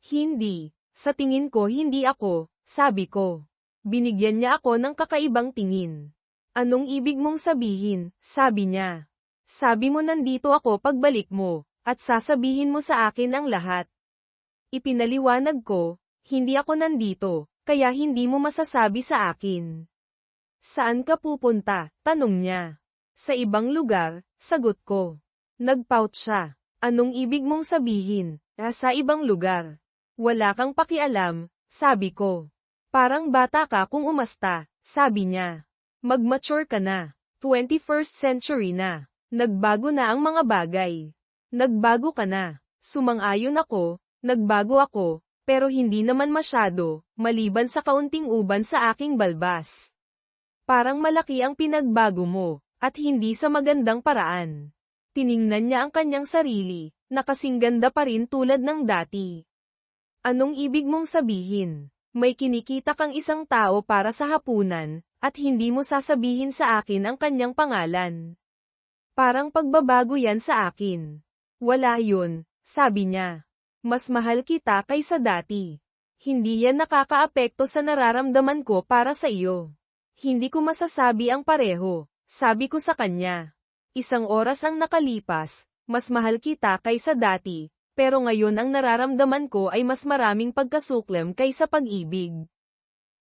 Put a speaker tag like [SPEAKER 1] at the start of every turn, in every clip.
[SPEAKER 1] Hindi. Sa tingin ko hindi ako, sabi ko. Binigyan niya ako ng kakaibang tingin. Anong ibig mong sabihin, sabi niya. Sabi mo nandito ako pagbalik mo, at sasabihin mo sa akin ang lahat. Ipinaliwanag ko, hindi ako nandito, kaya hindi mo masasabi sa akin. Saan ka pupunta? Tanong niya. Sa ibang lugar, sagot ko. Nag-pout siya. Anong ibig mong sabihin? Sa ibang lugar. Wala kang pakialam, sabi ko. Parang bata ka kung umasta, sabi niya. Mag-mature ka na. 21st century na. Nagbago na ang mga bagay. Nagbago ka na. Sumang-ayon ako, nagbago ako, pero hindi naman masyado, maliban sa kaunting uban sa aking balbas. Parang malaki ang pinagbago mo, at hindi sa magandang paraan. Tiningnan niya ang kanyang sarili, na kasing ganda pa rin tulad ng dati. Anong ibig mong sabihin? May kinikita kang isang tao para sa hapunan, at hindi mo sasabihin sa akin ang kanyang pangalan. Parang pagbabago yan sa akin. Wala yun, sabi niya. Mas mahal kita kaysa dati. Hindi yan nakakaapekto sa nararamdaman ko para sa iyo. Hindi ko masasabi ang pareho, sabi ko sa kanya. Isang oras ang nakalipas, mas mahal kita kaysa dati, pero ngayon ang nararamdaman ko ay mas maraming pagkasuklem kaysa pag-ibig.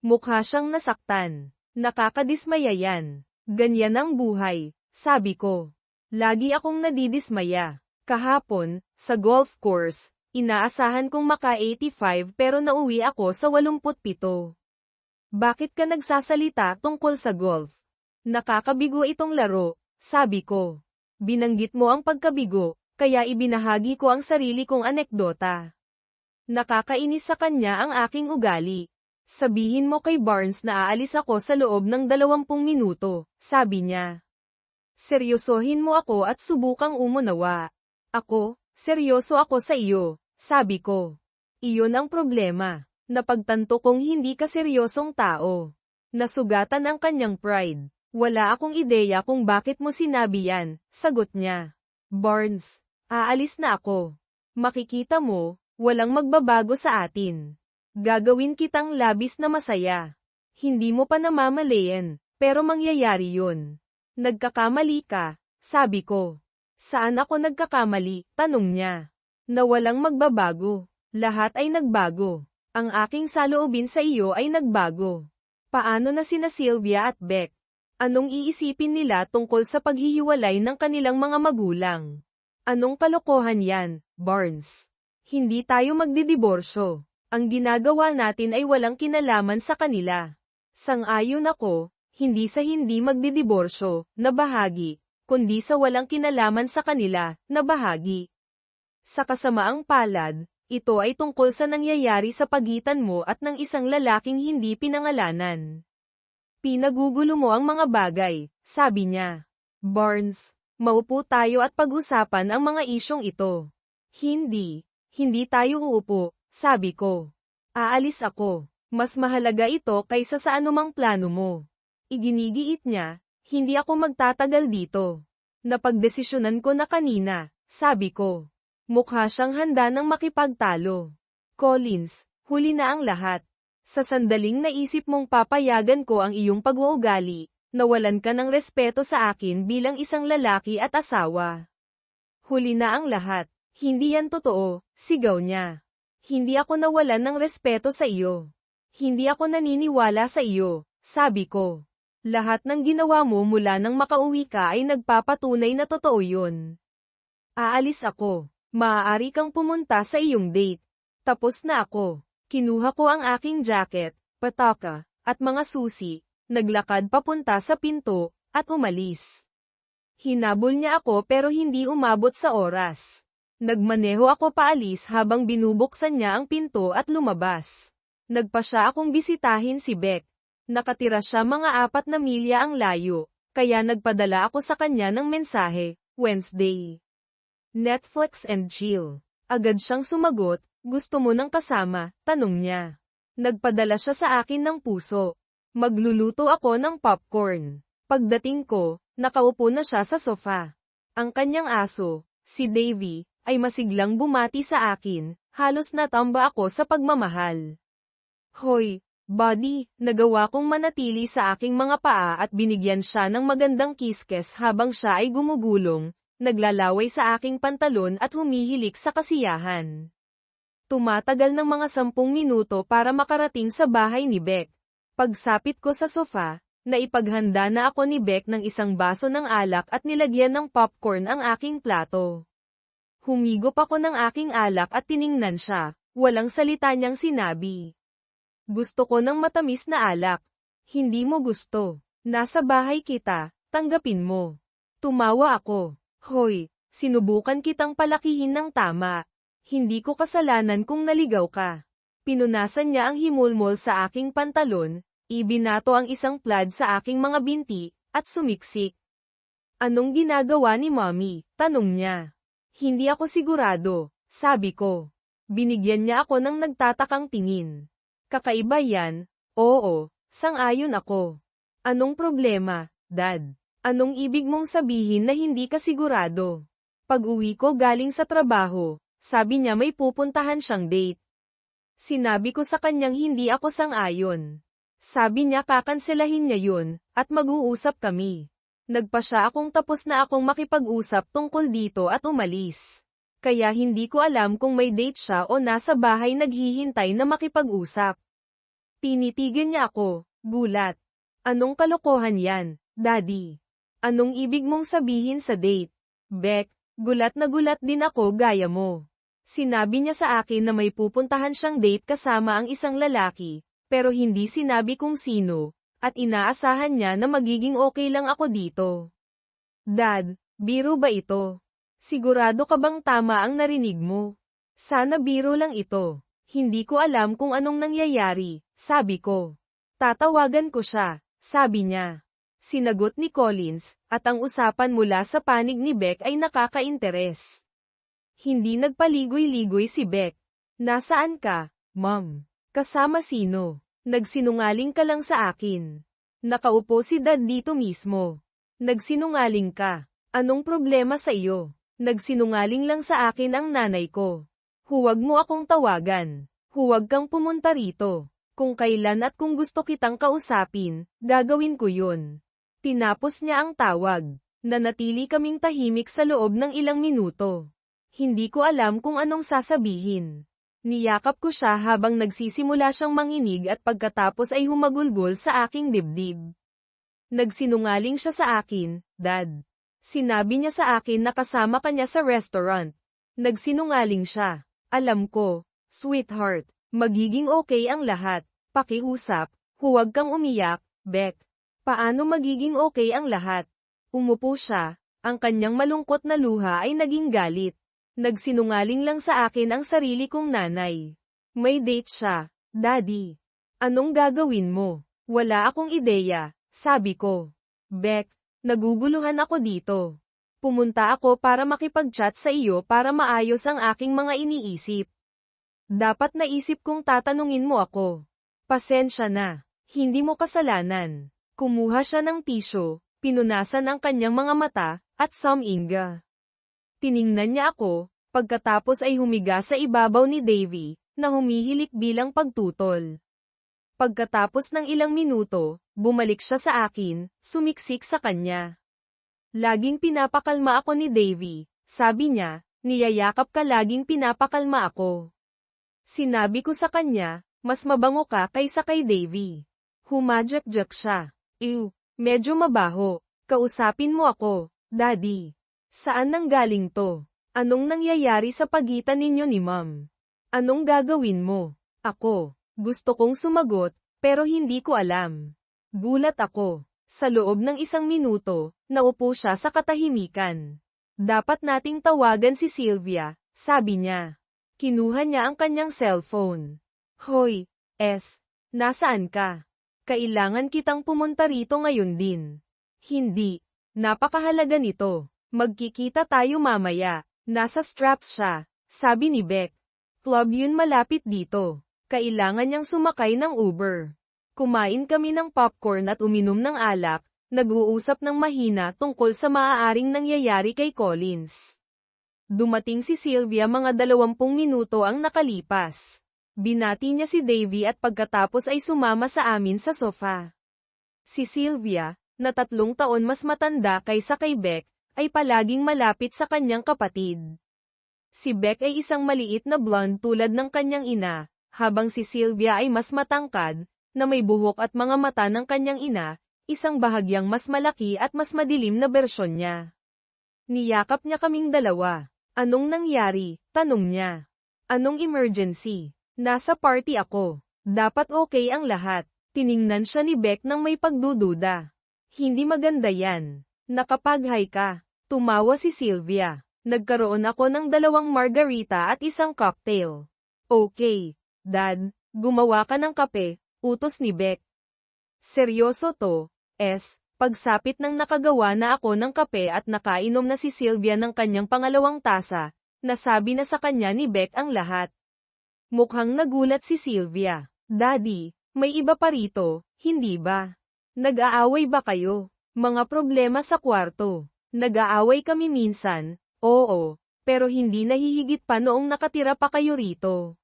[SPEAKER 1] Mukha siyang nasaktan. Nakakadismaya yan. Ganyan ang buhay, sabi ko. Lagi akong nadidismaya. Kahapon, sa golf course, inaasahan kong maka-85 pero nauwi ako sa 87. Bakit ka nagsasalita tungkol sa golf? Nakakabigo itong laro, sabi ko. Binanggit mo ang pagkabigo, kaya ibinahagi ko ang sarili kong anekdota. Nakakainis sa kanya ang aking ugali. Sabihin mo kay Barnes na aalis ako sa loob ng 20 minuto, sabi niya. Seryosohin mo ako at subukang umunawa. Ako, seryoso ako sa iyo, sabi ko. Iyon ang problema. Napagtanto kong hindi ka seryosong tao. Nasugatan ang kanyang pride. Wala akong ideya kung bakit mo sinabi yan, sagot niya. Barnes, aalis na ako. Makikita mo, walang magbabago sa atin. Gagawin kitang labis na masaya. Hindi mo pa namamalayan, pero mangyayari yun. Nagkakamali ka, sabi ko. Saan ako nagkakamali? Tanong niya. Na walang magbabago. Lahat ay nagbago. Ang aking saloobin sa iyo ay nagbago. Paano na sina Sylvia at Beck? Anong iisipin nila tungkol sa paghihiwalay ng kanilang mga magulang? Anong kalokohan yan, Barnes? Hindi tayo magdidiborsyo. Ang ginagawa natin ay walang kinalaman sa kanila. Sang-ayon ako, hindi sa hindi magdidiborsyo, na bahagi, kundi sa walang kinalaman sa kanila, na bahagi. Sa kasamaang palad, ito ay tungkol sa nangyayari sa pagitan mo at ng isang lalaking hindi pinangalanan. Pinagugulo mo ang mga bagay, sabi niya. Barnes, maupo tayo at pag-usapan ang mga isyong ito. Hindi tayo uupo, sabi ko. Aalis ako. Mas mahalaga ito kaysa sa anumang plano mo. Iginigiit niya, hindi ako magtatagal dito. Napagdesisyonan ko na kanina, sabi ko. Mukha siyang handa ng makipagtalo. Collins, huli na ang lahat. Sa sandaling naisip mong papayagan ko ang iyong pag-uugali, nawalan ka ng respeto sa akin bilang isang lalaki at asawa. Huli na ang lahat. Hindi yan totoo, sigaw niya. Hindi ako nawalan ng respeto sa iyo. Hindi ako naniniwala sa iyo, sabi ko. Lahat ng ginawa mo mula nang makauwi ka ay nagpapatunay na totoo yun. Aalis ako. Maaari kang pumunta sa iyong date. Tapos na ako. Kinuha ko ang aking jacket, pataka, at mga susi, naglakad papunta sa pinto, at umalis. Hinabol niya ako pero hindi umabot sa oras. Nagmaneho ako paalis habang binubuksan niya ang pinto at lumabas. Nagpa siya akong bisitahin si Beck. Nakatira siya mga 4 na milya ang layo, kaya nagpadala ako sa kanya ng mensahe, Wednesday. Netflix and chill. Agad siyang sumagot, gusto mo ng kasama, tanong niya. Nagpadala siya sa akin ng puso. Magluluto ako ng popcorn. Pagdating ko, nakaupo na siya sa sofa. Ang kanyang aso, si Davy, ay masiglang bumati sa akin, Halos natamba ako sa pagmamahal. Hoy, buddy, nagawa kong manatili sa aking mga paa at binigyan siya ng magandang kiskes habang siya ay gumugulong, naglalaway sa aking pantalon at humihilik sa kasiyahan. Tumatagal ng mga 10 minuto para makarating sa bahay ni Beck. Pagsapit ko sa sofa, naipaghanda na ako ni Beck ng isang baso ng alak at nilagyan ng popcorn ang aking plato. Humigop ako ng aking alak at tiningnan siya, walang salita niyang sinabi. Gusto ko ng matamis na alak. Hindi mo gusto. Nasa bahay kita, tanggapin mo. Tumawa ako. Hoy, sinubukan kitang palakihin ng tama. Hindi ko kasalanan kung naligaw ka. Pinunasan niya ang himulmol sa aking pantalon, ibinato ang isang plaid sa aking mga binti, at sumiksik. Anong ginagawa ni Mommy? Tanong niya. Hindi ako sigurado, sabi ko. Binigyan niya ako ng nagtatakang tingin. Kakaiba yan? Oo, sang-ayon ako. Anong problema, Dad? Anong ibig mong sabihin na hindi ka sigurado? Pag-uwi ko galing sa trabaho, sabi niya may pupuntahan siyang date. Sinabi ko sa kanyang hindi ako sang-ayon. Sabi niya kakanselahin niya yun, at mag-uusap kami. Nagpa siya akong tapos na akong makipag-usap tungkol dito at umalis. Kaya hindi ko alam kung may date siya o nasa bahay naghihintay na makipag-usap. Tinitigan niya ako, gulat. Anong kalokohan yan, Daddy? Anong ibig mong sabihin sa date? Beck, gulat na gulat din ako gaya mo. Sinabi niya sa akin na may pupuntahan siyang date kasama ang isang lalaki, pero hindi sinabi kung sino, at inaasahan niya na magiging okay lang ako dito. Dad, biro ba ito? Sigurado ka bang tama ang narinig mo? Sana biro lang ito. Hindi ko alam kung anong nangyayari, sabi ko. Tatawagan ko siya, sabi niya. Sinagot ni Collins, at ang usapan mula sa panig ni Beck ay nakaka-interes. Hindi nagpaligoy-ligoy si Beck. Nasaan ka, Mom? Kasama sino? Nagsinungaling ka lang sa akin. Nakaupo si Dad dito mismo. Nagsinungaling ka. Anong problema sa iyo? Nagsinungaling lang sa akin ang nanay ko. Huwag mo akong tawagan. Huwag kang pumunta rito. Kung kailan at kung gusto kitang kausapin, gagawin ko yun. Tinapos niya ang tawag. Nanatili kaming tahimik sa loob ng ilang minuto. Hindi ko alam kung anong sasabihin. Niyakap ko siya habang nagsisimula siyang manginig at pagkatapos ay humagulgol sa aking dibdib. Nagsinungaling siya sa akin, Dad. Sinabi niya sa akin na kasama ka niya sa restaurant. Nagsinungaling siya. Alam ko, sweetheart, magiging okay ang lahat. Pakiusap, huwag kang umiyak, Beck. Paano magiging okay ang lahat? Umupo siya, ang kanyang malungkot na luha ay naging galit. Nagsinungaling lang sa akin ang sarili kong nanay. May date siya, Daddy. Anong gagawin mo? Wala akong ideya, sabi ko. Beck, naguguluhan ako dito. Pumunta ako para makipag-chat sa iyo para maayos ang aking mga iniisip. Dapat naisip kong tatanungin mo ako. Pasensya na, hindi mo kasalanan. Kumuha siya ng tisyo, pinunasan ang kanyang mga mata, at suminga. Tiningnan niya ako, pagkatapos ay humiga sa ibabaw ni Davy, na humihilik bilang pagtutol. Pagkatapos ng ilang minuto, bumalik siya sa akin, sumiksik sa kanya. Laging pinapakalma ako ni Davy, sabi niya, niyayakap ka laging pinapakalma ako. Sinabi ko sa kanya, mas mabango ka kaysa kay Davy. Humadyak-jak siya. Ew, medyo mabaho. Kausapin mo ako, Daddy. Saan nanggaling to? Anong nangyayari sa pagitan ninyo ni Mom? Anong gagawin mo? Ako, gusto kong sumagot, pero hindi ko alam. Gulat ako. Sa loob ng 1 minuto, naupo siya sa katahimikan. Dapat nating tawagan si Sylvia, sabi niya. Kinuha niya ang kanyang cellphone. Hoy, nasaan ka? Kailangan kitang pumunta rito ngayon din. Hindi. Napakahalaga nito. Magkikita tayo mamaya. Nasa Straps siya, sabi ni Beck. Club yun malapit dito. Kailangan niyang sumakay ng Uber. Kumain kami ng popcorn at uminom ng alak, nag-uusap ng mahina tungkol sa maaaring nangyayari kay Collins. Dumating si Sylvia mga 20 minuto ang nakalipas. Binati niya si Davy at pagkatapos ay sumama sa amin sa sofa. Si Sylvia, na 3 taon mas matanda kaysa kay Beck, ay palaging malapit sa kanyang kapatid. Si Beck ay isang maliit na blonde tulad ng kanyang ina, habang si Sylvia ay mas matangkad, na may buhok at mga mata ng kanyang ina, isang bahagyang mas malaki at mas madilim na bersyon niya. Niyakap niya kaming dalawa. Anong nangyari? Tanong niya. Anong emergency? Nasa party ako. Dapat okay ang lahat. Tiningnan siya ni Beck nang may pagdududa. Hindi maganda yan. Nakapag-hi ka. Tumawa si Sylvia. Nagkaroon ako ng 2 margarita at isang cocktail. Okay, Dad, gumawa ka ng kape, utos ni Beck. Seryoso to, pagsapit ng nakagawa na ako ng kape at nakainom na si Sylvia ng kanyang pangalawang tasa, nasabi na sa kanya ni Beck ang lahat. Mukhang nagulat si Sylvia. Daddy, may iba pa rito, hindi ba? Nag-aaway ba kayo? Mga problema sa kwarto. Nag-aaway kami minsan, oo, pero hindi nahihigit pa noong nakatira pa kayo rito.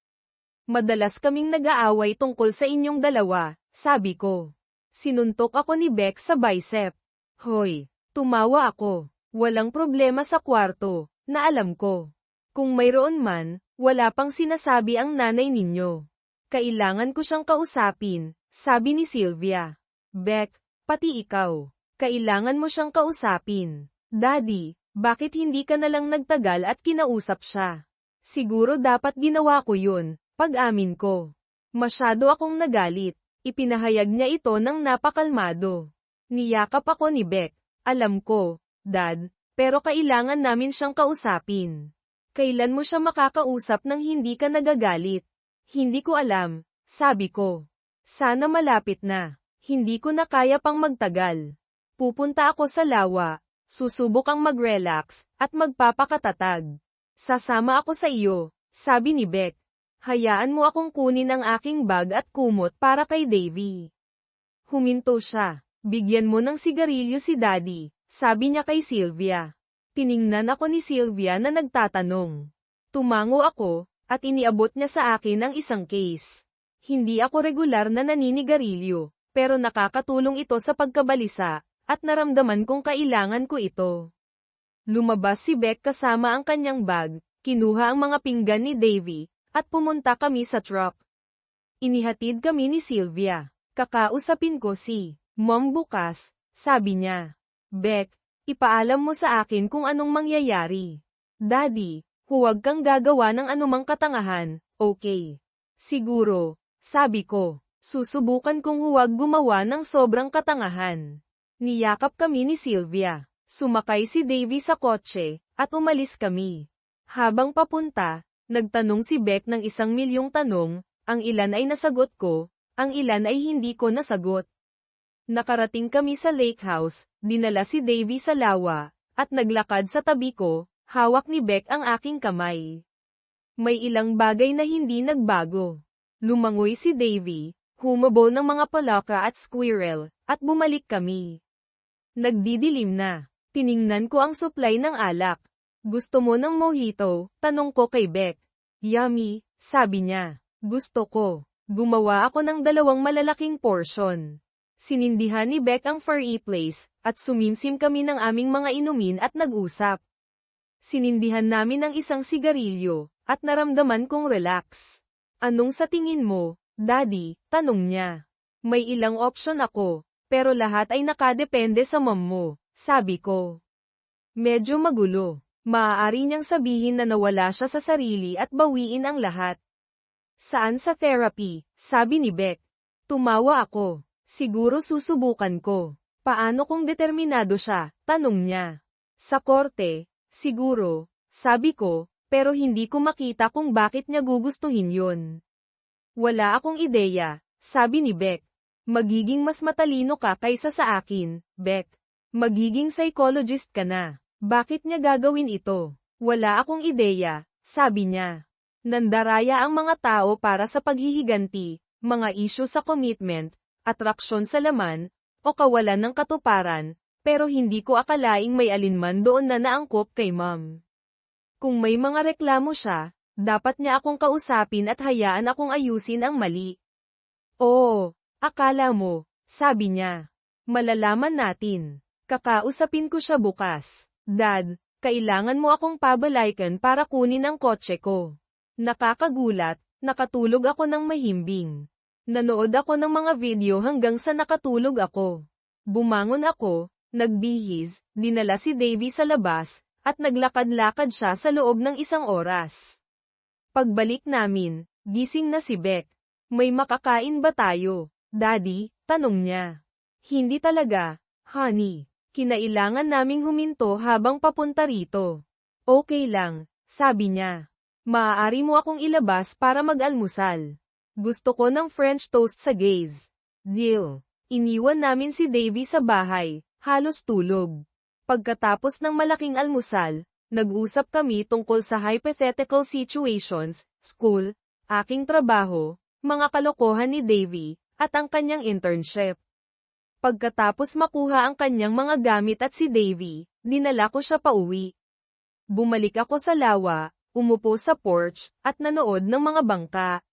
[SPEAKER 1] Madalas kaming nag-aaway tungkol sa inyong dalawa, sabi ko. Sinuntok ako ni Beck sa bicep. Hoy, tumawa ako. Walang problema sa kwarto, na alam ko. Kung mayroon man, wala pang sinasabi ang nanay ninyo. Kailangan ko siyang kausapin, sabi ni Sylvia. Beck, pati ikaw. Kailangan mo siyang kausapin. Daddy, bakit hindi ka nalang nagtagal at kinausap siya? Siguro dapat ginawa ko yun, pag-amin ko. Masyado akong nagalit. Ipinahayag niya ito ng napakalmado. Niyakap ako ni Beck. Alam ko, Dad, pero kailangan namin siyang kausapin. Kailan mo siya makakausap nang hindi ka nagagalit? Hindi ko alam, sabi ko. Sana malapit na. Hindi ko na kaya pang magtagal. Pupunta ako sa lawa, susubok ang mag-relax, at magpapakatatag. Sasama ako sa iyo, sabi ni Beck. Hayaan mo akong kunin ang aking bag at kumot para kay Davy. Huminto siya. Bigyan mo ng sigarilyo si Daddy, sabi niya kay Sylvia. Tiningnan ako ni Sylvia na nagtatanong. Tumango ako, at iniabot niya sa akin ang isang case. Hindi ako regular na naninigarilyo, pero nakakatulong ito sa pagkabalisa, at naramdaman kong kailangan ko ito. Lumabas si Beck kasama ang kanyang bag, kinuha ang mga pinggan ni Davy, at pumunta kami sa truck. Inihatid kami ni Sylvia. Kakausapin ko si Mom bukas, sabi niya. Beck, ipaalam mo sa akin kung anong mangyayari. Daddy, huwag kang gagawa ng anumang katangahan, okay? Siguro, sabi ko. Susubukan kong huwag gumawa ng sobrang katangahan. Niyakap kami ni Sylvia. Sumakay si Davy sa kotse, at umalis kami. Habang papunta, nagtanong si Beck ng 1,000,000 tanong, ang ilan ay nasagot ko, ang ilan ay hindi ko nasagot. Nakarating kami sa lake house, dinala si Davy sa lawa, at naglakad sa tabi ko, hawak ni Beck ang aking kamay. May ilang bagay na hindi nagbago. Lumangoy si Davy, humabol ng mga palaka at squirrel, at bumalik kami. Nagdidilim na. Tiningnan ko ang supply ng alak. Gusto mo ng mojito? Tanong ko kay Beck. Yummy, sabi niya. Gusto ko. Gumawa ako ng 2 malalaking portion. Sinindihan ni Beck ang furry place, at sumimsim kami ng aming mga inumin at nag-usap. Sinindihan namin ang isang sigarilyo, at naramdaman kong relax. Anong sa tingin mo, Daddy? Tanong niya. May ilang option ako, pero lahat ay nakadepende sa mom mo, sabi ko. Medyo magulo. Maaari niyang sabihin na nawala siya sa sarili at bawiin ang lahat. Saan sa therapy? Sabi ni Beck. Tumawa ako. Siguro susubukan ko. Paano kung determinado siya? Tanong niya. Sa korte, siguro, sabi ko, pero hindi ko makita kung bakit niya gugustuhin yun. Wala akong ideya, sabi ni Beck. Magiging mas matalino ka kaysa sa akin, Beck. Magiging psychologist ka na. Bakit niya gagawin ito? Wala akong ideya, sabi niya. Nandaraya ang mga tao para sa paghihiganti, mga isyu sa commitment, atraksyon sa laman, o kawalan ng katuparan, pero hindi ko akalaing may alinman doon na naangkop kay Mom. Kung may mga reklamo siya, dapat niya akong kausapin at hayaan akong ayusin ang mali. Oo, akala mo, sabi niya. Malalaman natin. Kakausapin ko siya bukas. Dad, kailangan mo akong pabalaykan para kunin ang kotse ko. Nakakagulat, nakatulog ako ng mahimbing. Nanood ako ng mga video hanggang sa nakatulog ako. Bumangon ako, nagbihis, dinala si Davy sa labas, at naglakad-lakad siya sa loob ng 1 oras. Pagbalik namin, gising na si Beck. May makakain ba tayo, Daddy? Tanong niya. Hindi talaga, honey. Kinailangan naming huminto habang papunta rito. Okay lang, sabi niya. Maaari mo akong ilabas para mag-almusal. Gusto ko ng French toast sa Gaze. Deal. Iniwan namin si Davy sa bahay, halos tulog. Pagkatapos ng malaking almusal, nag-usap kami tungkol sa hypothetical situations, school, aking trabaho, mga kalokohan ni Davy, at ang kanyang internship. Pagkatapos makuha ang kanyang mga gamit at si Davy, dinala ko siya pauwi. Bumalik ako sa lawa, umupo sa porch, at nanood ng mga bangka.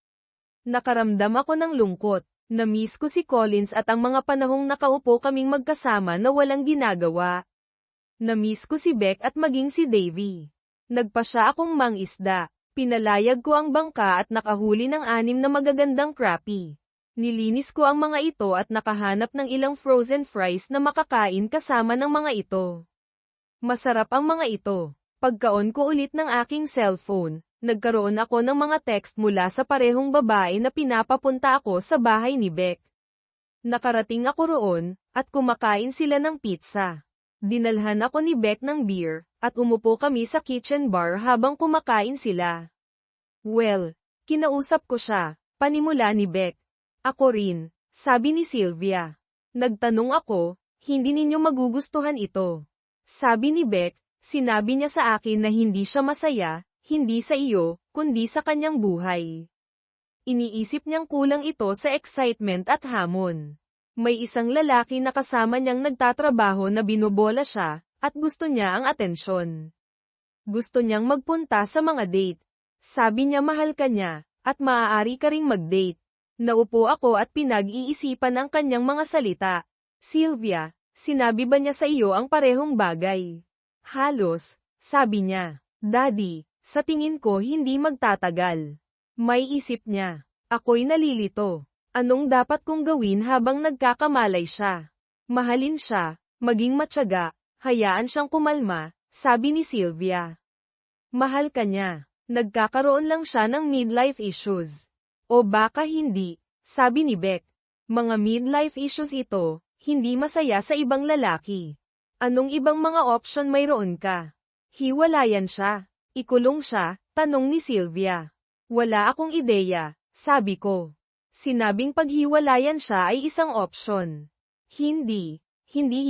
[SPEAKER 1] Nakaramdam ako ng lungkot. Na-miss ko si Collins at ang mga panahong nakaupo kaming magkasama na walang ginagawa. Na-miss ko si Beck at maging si Davy. Nagpa siya akong mangisda. Pinalayag ko ang bangka at nakahuli ng 6 na magagandang crappie. Nilinis ko ang mga ito at nakahanap ng ilang frozen fries na makakain kasama ng mga ito. Masarap ang mga ito. Pagka-on ko ulit ng aking cellphone, nagkaroon ako ng mga text mula sa parehong babae na pinapapunta ako sa bahay ni Beck. Nakarating ako roon, at kumakain sila ng pizza. Dinalhan ako ni Beck ng beer, at umupo kami sa kitchen bar habang kumakain sila. Well, kinausap ko siya, panimula ni Beck. Ako rin, sabi ni Sylvia. Nagtanong ako, hindi ninyo magugustuhan ito. Sabi ni Beck, sinabi niya sa akin na hindi siya masaya, hindi sa iyo, kundi sa kanyang buhay. Iniisip niyang kulang ito sa excitement at hamon. May isang lalaki na kasama niyang nagtatrabaho na binobola siya, at gusto niya ang atensyon. Gusto niyang magpunta sa mga date. Sabi niya mahal ka niya, at maaari ka ring mag-date. Naupo ako at pinag-iisipan ang kanyang mga salita. Sylvia, sinabi ba niya sa iyo ang parehong bagay? Halos, sabi niya. Daddy, sa tingin ko hindi magtatagal. May isip niya. Ako'y nalilito. Anong dapat kong gawin habang nagkakamalay siya? Mahalin siya, maging matyaga, hayaan siyang kumalma, sabi ni Sylvia. Mahal ka niya. Nagkakaroon lang siya ng midlife issues. O baka hindi, sabi ni Beck. Mga midlife issues ito, hindi masaya sa ibang lalaki. Anong ibang mga option mayroon ka? Hiwalayan siya. Ikulong siya, tanong ni Sylvia. Wala akong ideya, sabi ko. Sinabing paghiwalayan siya ay isang option. Hindi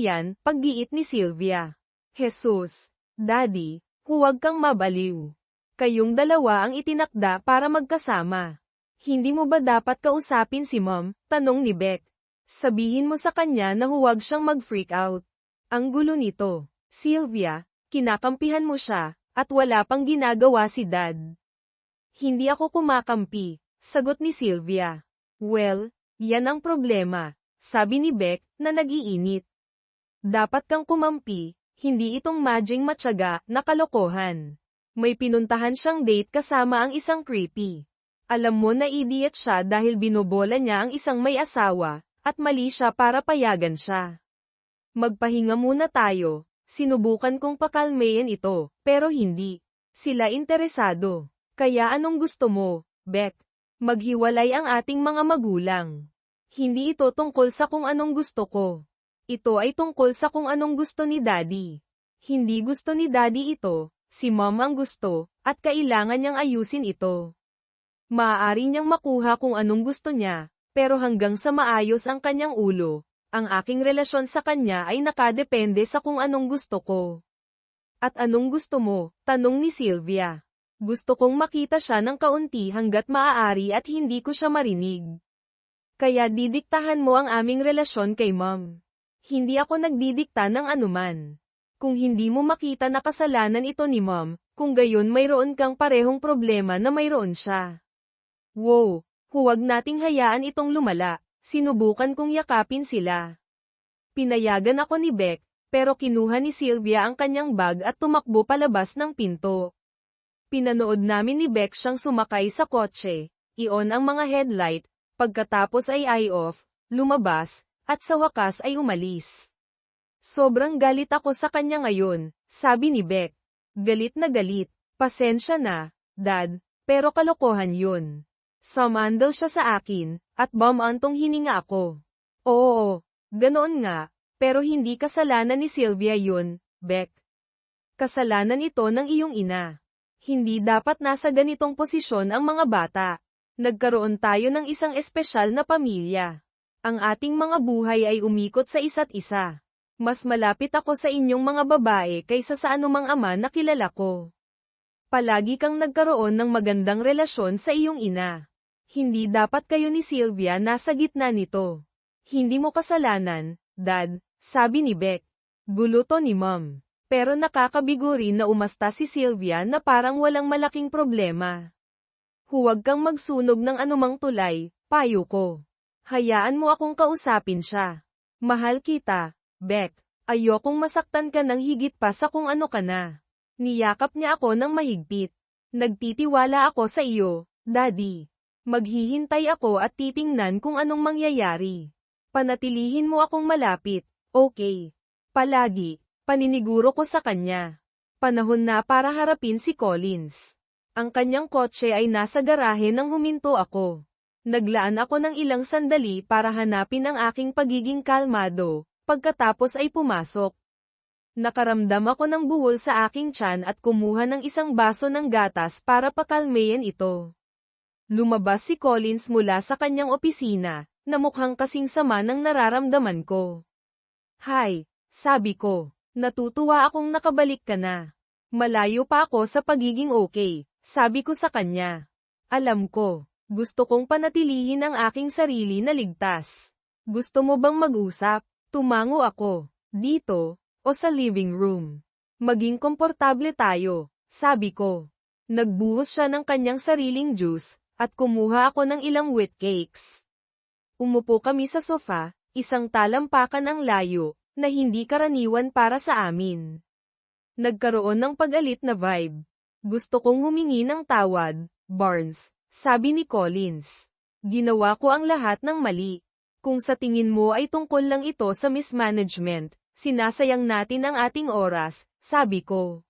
[SPEAKER 1] yan, paggiit ni Sylvia. Jesus, Daddy, huwag kang mabaliw. Kayong dalawa ang itinakda para magkasama. Hindi mo ba dapat kausapin si Mom? Tanong ni Beck. Sabihin mo sa kanya na huwag siyang mag-freak out. Ang gulo nito. Sylvia, kinakampihan mo siya, at wala pang ginagawa si Dad. Hindi ako kumakampi, sagot ni Sylvia. Well, yan ang problema, sabi ni Beck, na nag-iinit. Dapat kang kumampi, hindi itong madjing matyaga na kalokohan. May pinuntahan siyang date kasama ang isang creepy. Alam mo na idiot siya dahil binobola niya ang isang may asawa, at mali siya para payagan siya. Magpahinga muna tayo, sinubukan kong pakalmayin ito, pero hindi. Sila interesado. Kaya anong gusto mo, Beck? Maghiwalay ang ating mga magulang. Hindi ito tungkol sa kung anong gusto ko. Ito ay tungkol sa kung anong gusto ni Daddy. Hindi gusto ni Daddy ito, si Mom ang gusto, at kailangan niyang ayusin ito. Maaari niyang makuha kung anong gusto niya, pero hanggang sa maayos ang kanyang ulo, ang aking relasyon sa kanya ay nakadepende sa kung anong gusto ko. At anong gusto mo? Tanong ni Sylvia. Gusto kong makita siya ng kaunti hanggat maaari at hindi ko siya marinig. Kaya didiktahan mo ang aming relasyon kay Mom. Hindi ako nagdidikta ng anuman. Kung hindi mo makita na kasalanan ito ni Mom, Kung gayon mayroon kang parehong problema na mayroon siya. Wow, huwag nating hayaan itong lumala. Sinubukan kong yakapin sila. Pinayagan ako ni Beck, pero kinuha ni Sylvia ang kanyang bag at tumakbo palabas ng pinto. Pinanood namin ni Beck siyang sumakay sa kotse, i-on ang mga headlight, pagkatapos ay eye-off, lumabas, at sa wakas ay umalis. Sobrang galit ako sa kanya ngayon, sabi ni Beck. Galit na galit, pasensya na, Dad, pero kalokohan yun. Sumandal siya sa akin, at bumantong hininga ako. Oo, ganoon nga, pero hindi kasalanan ni Sylvia yun, Beck. Kasalanan ito ng iyong ina. Hindi dapat nasa ganitong posisyon ang mga bata. Nagkaroon tayo ng isang espesyal na pamilya. Ang ating mga buhay ay umikot sa isa't isa. Mas malapit ako sa inyong mga babae kaysa sa anumang ama na kilala ko. Palagi kang nagkaroon ng magandang relasyon sa iyong ina. Hindi dapat kayo ni Sylvia nasa gitna nito. Hindi mo kasalanan, Dad, sabi ni Beck. Guluto ni Mom. Pero nakakabigo rin na umasta si Sylvia na parang walang malaking problema. Huwag kang magsunog ng anumang tulay, payo ko. Hayaan mo akong kausapin siya. Mahal kita, Beck. Ayokong masaktan ka ng higit pa sa kung ano ka na. Niyakap niya ako ng mahigpit. Nagtitiwala ako sa iyo, Daddy. Maghihintay ako at titingnan kung anong mangyayari. Panatilihin mo akong malapit, okay? Palagi. Paniniguro ko sa kanya. Panahon na para harapin si Collins. Ang kanyang kotse ay nasa garahe nang huminto ako. Naglaan ako ng ilang sandali para hanapin ang aking pagiging kalmado, pagkatapos ay pumasok. Nakaramdam ako ng buhol sa aking tiyan at kumuha ng isang baso ng gatas para pakalmayan ito. Lumabas si Collins mula sa kanyang opisina, na mukhang kasing sama ng nararamdaman ko. Hi, sabi ko. Natutuwa akong nakabalik ka na. Malayo pa ako sa pagiging okay, sabi ko sa kanya. Alam ko, gusto kong panatilihin ang aking sarili na ligtas. Gusto mo bang mag-usap? Tumango ako. Dito, o sa living room. Maging komportable tayo, sabi ko. Nagbuhos siya ng kanyang sariling juice, at kumuha ako ng ilang wheat cakes. Umupo kami sa sofa, isang talampakan ang layo, na hindi karaniwan para sa amin. Nagkaroon ng pag-alit na vibe. Gusto kong humingi ng tawad, Barnes, sabi ni Collins. Ginawa ko ang lahat ng mali. Kung sa tingin mo ay tungkol lang ito sa mismanagement, sinasayang natin ang ating oras, sabi ko.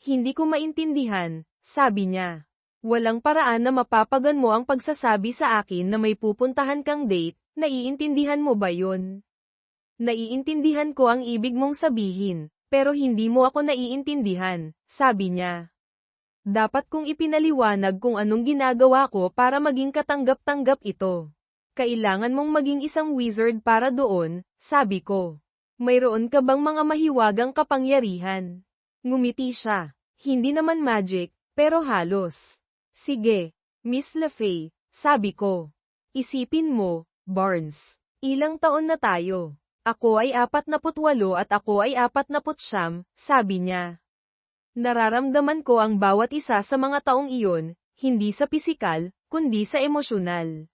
[SPEAKER 1] Hindi ko maintindihan, sabi niya. Walang paraan na mapapagan mo ang pagsasabi sa akin na may pupuntahan kang date, naiintindihan mo ba yun? Naiintindihan ko ang ibig mong sabihin, pero hindi mo ako naiintindihan, sabi niya. Dapat kong ipinaliwanag kung anong ginagawa ko para maging katanggap-tanggap ito. Kailangan mong maging isang wizard para doon, sabi ko. Mayroon ka bang mga mahiwagang kapangyarihan? Ngumiti siya. Hindi naman magic, pero halos. Sige, Miss LaFay, sabi ko. Isipin mo, Barnes. Ilang taon na tayo? Ako ay 48 at ako ay 49, sabi niya. Nararamdaman ko ang bawat isa sa mga taong iyon, hindi sa pisikal, kundi sa emosyonal.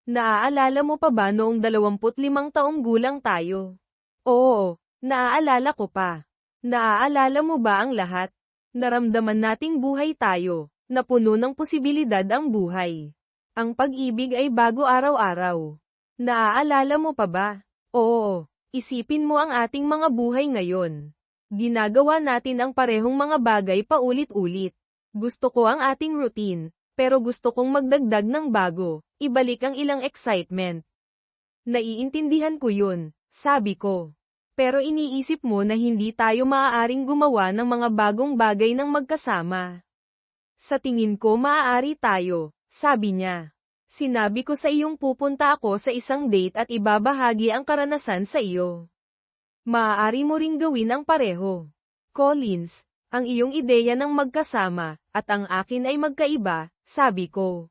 [SPEAKER 1] Naaalala mo pa ba noong 25 taong gulang tayo? Oo, naaalala ko pa. Naaalala mo ba ang lahat? Naramdaman nating buhay tayo, na puno ng posibilidad ang buhay. Ang pag-ibig ay bago araw-araw. Naaalala mo pa ba? Oo, isipin mo ang ating mga buhay ngayon. Ginagawa natin ang parehong mga bagay paulit-ulit. Gusto ko ang ating routine, pero gusto kong magdagdag ng bago, ibalik ang ilang excitement. Naiintindihan ko yun, sabi ko. Pero iniisip mo na hindi tayo maaaring gumawa ng mga bagong bagay ng magkasama. Sa tingin ko maaari tayo, sabi niya. Sinabi ko sa iyong pupunta ako sa isang date at ibabahagi ang karanasan sa iyo. Maaari mo ring gawin ang pareho. Collins, ang iyong ideya ng magkasama, at ang akin ay magkaiba, sabi ko.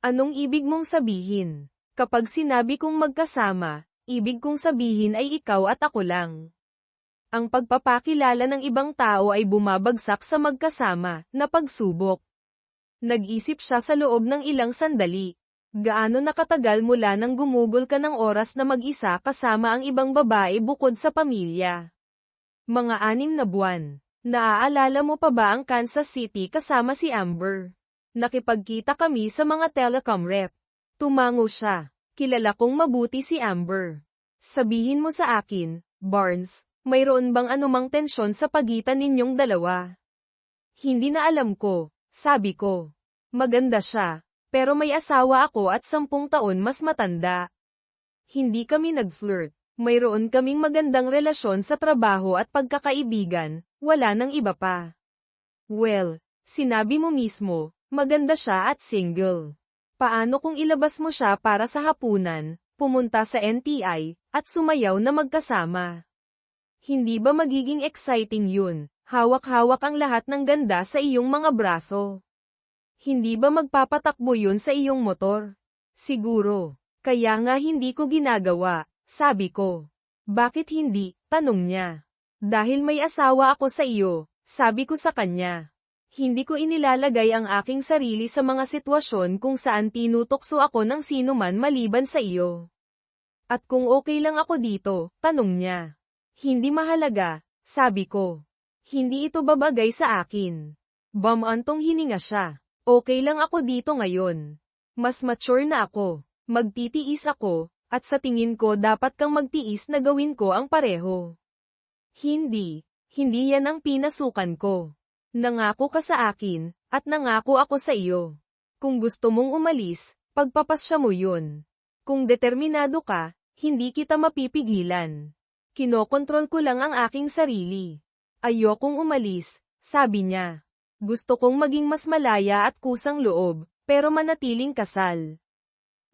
[SPEAKER 1] Anong ibig mong sabihin? Kapag sinabi kong magkasama, ibig kong sabihin ay ikaw at ako lang. Ang pagpapakilala ng ibang tao ay bumabagsak sa magkasama na pagsubok. Nag-isip siya sa loob ng ilang sandali. Gaano nakatagal mula nang gumugol ka ng oras na mag-isa kasama ang ibang babae bukod sa pamilya? Mga 6 na buwan. Naaalala mo pa ba ang Kansas City kasama si Amber? Nakipagkita kami sa mga telecom rep. Tumango siya. Kilala kong mabuti si Amber. Sabihin mo sa akin, Barnes, mayroon bang anumang tensyon sa pagitan ninyong dalawa? Hindi na alam ko, sabi ko. Maganda siya, pero may asawa ako at 10 taon mas matanda. Hindi kami nag-flirt. Mayroon kaming magandang relasyon sa trabaho at pagkakaibigan, wala nang iba pa. Well, sinabi mo mismo, maganda siya at single. Paano kung ilabas mo siya para sa hapunan, pumunta sa NTI, at sumayaw na magkasama? Hindi ba magiging exciting yun? Hawak-hawak ang lahat ng ganda sa iyong mga braso. Hindi ba magpapatakbo yun sa iyong motor? Siguro. Kaya nga hindi ko ginagawa. Sabi ko. Bakit hindi? Tanong niya. Dahil may asawa ako sa iyo, sabi ko sa kanya. Hindi ko inilalagay ang aking sarili sa mga sitwasyon kung saan tinutokso ako ng sino man maliban sa iyo. At kung okay lang ako dito, tanong niya. Hindi mahalaga, sabi ko. Hindi ito babagay sa akin. Bumantong hininga siya. Okay lang ako dito ngayon. Mas mature na ako. Magtitiis ako. At sa tingin ko dapat kang magtiis na gawin ko ang pareho. Hindi yan ang pinasukan ko. Nangako ka sa akin, at nangako ako sa iyo. Kung gusto mong umalis, pagpapasya mo yun. Kung determinado ka, hindi kita mapipigilan. Kinokontrol ko lang ang aking sarili. Ayokong umalis, sabi niya. Gusto kong maging mas malaya at kusang loob, pero manatiling kasal.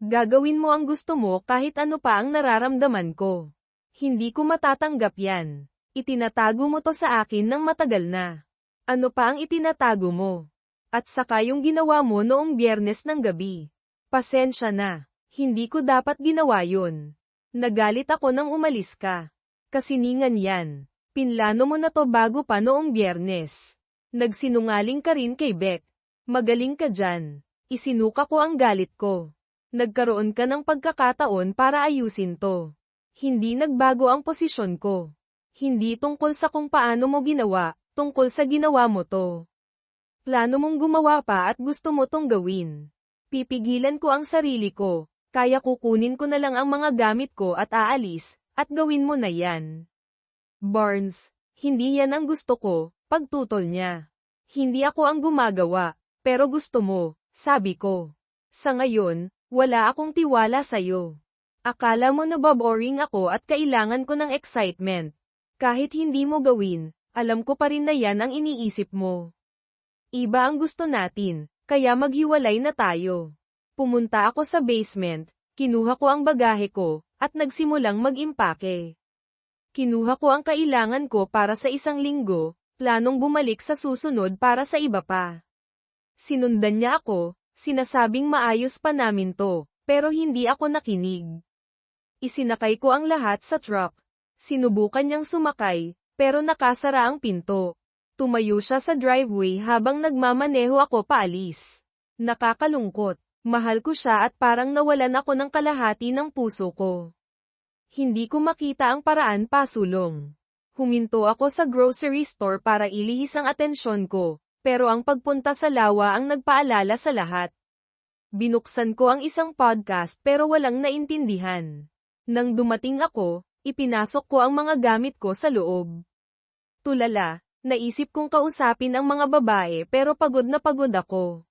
[SPEAKER 1] Gagawin mo ang gusto mo kahit ano pa ang nararamdaman ko. Hindi ko matatanggap yan. Itinatago mo to sa akin ng matagal na. Ano pa ang itinatago mo? At saka yung ginawa mo noong Biyernes ng gabi. Pasensya na. Hindi ko dapat ginawa yun. Nagalit ako nang umalis ka. Kasiningan yan. Pinlano mo na to bago pa noong Biyernes. Nagsinungaling ka rin kay Beck. Magaling ka dyan. Isinuka ko ang galit ko. Nagkaroon ka ng pagkakataon para ayusin to. Hindi nagbago ang posisyon ko. Hindi tungkol sa kung paano mo ginawa, tungkol sa ginawa mo to. Plano mong gumawa pa at gusto mo tong gawin. Pipigilan ko ang sarili ko, kaya kukunin ko na lang ang mga gamit ko at aalis, at gawin mo na yan. Barnes, hindi yan ang gusto ko, pagtutol niya. Hindi ako ang gumagawa, pero gusto mo, sabi ko. Sa ngayon, wala akong tiwala sa'yo. Akala mo na boring ako at kailangan ko ng excitement. Kahit hindi mo gawin, alam ko pa rin na yan ang iniisip mo. Iba ang gusto natin, kaya maghiwalay na tayo. Pumunta ako sa basement, kinuha ko ang bagahe ko, at nagsimulang mag-impake. Kinuha ko ang kailangan ko para sa 1 linggo, planong bumalik sa susunod para sa iba pa. Sinundan niya ako. Sinasabing maayos pa namin to, pero hindi ako nakinig. Isinakay ko ang lahat sa truck. Sinubukan niyang sumakay, pero nakasara ang pinto. Tumayo siya sa driveway habang nagmamaneho ako paalis. Nakakalungkot. Mahal ko siya at parang nawalan ako ng kalahati ng puso ko. Hindi ko makita ang paraan pasulong. Huminto ako sa grocery store para ilihis ang atensyon ko. Pero ang pagpunta sa lawa ang nagpaalala sa lahat. Binuksan ko ang isang podcast pero walang naintindihan. Nang dumating ako, ipinasok ko ang mga gamit ko sa loob. Tulala, naisip kong kausapin ang mga babae pero pagod na pagod ako.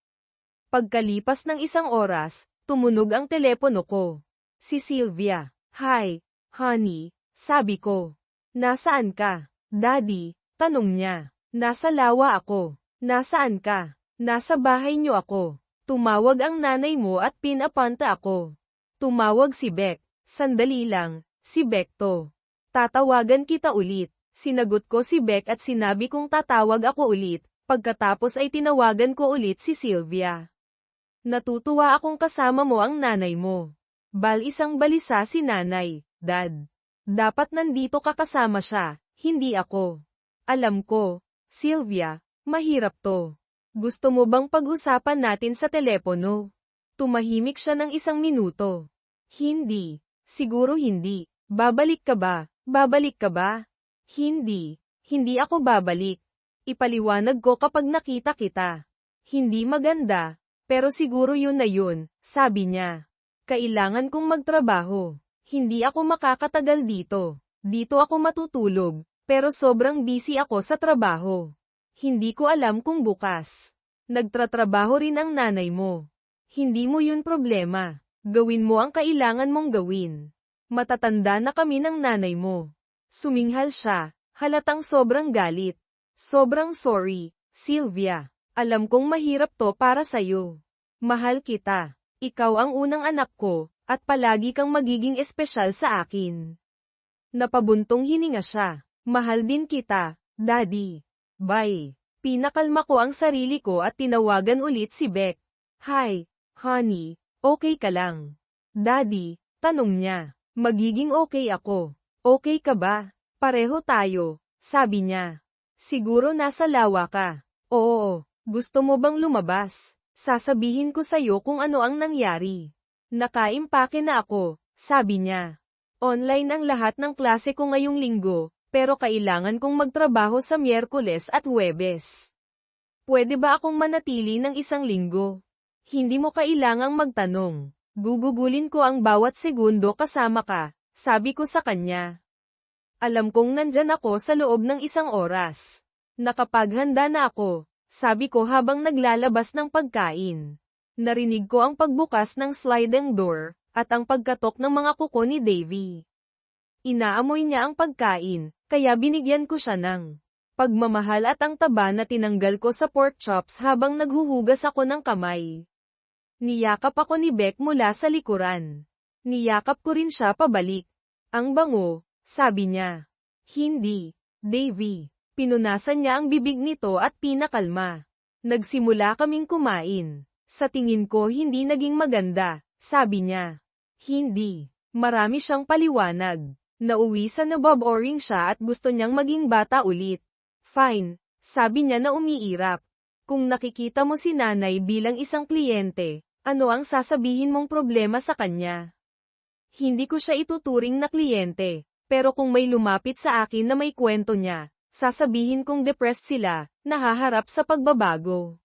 [SPEAKER 1] Pagkalipas ng 1 oras, tumunog ang telepono ko. Si Sylvia. Hi, honey, sabi ko. Nasaan ka? Daddy, tanong niya. Nasa lawa ako. Nasaan ka? Nasa bahay niyo ako. Tumawag ang nanay mo at pinapunta ako. Tumawag si Beck. Sandali lang, si Beck to. Tatawagan kita ulit. Sinagot ko si Beck at sinabi kong tatawag ako ulit. Pagkatapos ay tinawagan ko ulit si Sylvia. Natutuwa akong kasama mo ang nanay mo. Isang balisa si nanay, Dad. Dapat nandito ka kasama siya, hindi ako. Alam ko, Sylvia, mahirap to. Gusto mo bang pag-usapan natin sa telepono? Tumahimik siya ng 1 minuto. Hindi. Siguro hindi. Babalik ka ba? Babalik ka ba? Hindi. Hindi ako babalik. Ipaliwanag ko kapag nakita kita. Hindi maganda. Pero siguro yun na yun, sabi niya. Kailangan kong magtrabaho. Hindi ako makakatagal dito. Dito ako matutulog, pero sobrang busy ako sa trabaho. Hindi ko alam kung bukas. Nagtratrabaho rin ang nanay mo. Hindi mo yun problema. Gawin mo ang kailangan mong gawin. Matatanda na kami ng nanay mo. Suminghal siya, halatang sobrang galit. Sobrang sorry, Sylvia. Alam kong mahirap to para sayo. Mahal kita. Ikaw ang unang anak ko, at palagi kang magiging espesyal sa akin. Napabuntong hininga siya. Mahal din kita, Daddy. Bye. Pinakalma ko ang sarili ko at tinawagan ulit si Beck. Hi, honey, okay ka lang? Daddy, tanong niya. Magiging okay ako. Okay ka ba? Pareho tayo, sabi niya. Siguro nasa lawa ka. Oo, gusto mo bang lumabas? Sasabihin ko sa'yo kung ano ang nangyari. Nakaimpake na ako, sabi niya. Online ang lahat ng klase ko ngayong linggo, pero kailangan kong magtrabaho sa Miyerkules at Huwebes. Pwede ba akong manatili ng 1 linggo? Hindi mo kailangang magtanong. Gugugulin ko ang bawat segundo kasama ka, sabi ko sa kanya. Alam kong nandyan ako sa loob ng 1 oras. Nakapaghanda na ako, sabi ko habang naglalabas ng pagkain. Narinig ko ang pagbukas ng sliding door, at ang pagkatok ng mga kuko ni Davy. Inaamoy niya ang pagkain, kaya binigyan ko siya ng pagmamahal at ang taba na tinanggal ko sa pork chops habang naghuhugas ako ng kamay. Niyakap ako ni Beck mula sa likuran. Niyakap ko rin siya pabalik. Ang bango, sabi niya. Hindi, Davy. Pinunasan niya ang bibig nito at pinakalma. Nagsimula kaming kumain. Sa tingin ko hindi naging maganda, sabi niya. Hindi. Marami siyang paliwanag. Nauwi sa nabob o-ring siya at gusto niyang maging bata ulit. Fine, sabi niya na umiirap. Kung nakikita mo si nanay bilang isang kliyente, ano ang sasabihin mong problema sa kanya? Hindi ko siya ituturing na kliyente, pero kung may lumapit sa akin na may kwento niya, sasabihin kong depressed sila, nahaharap sa pagbabago.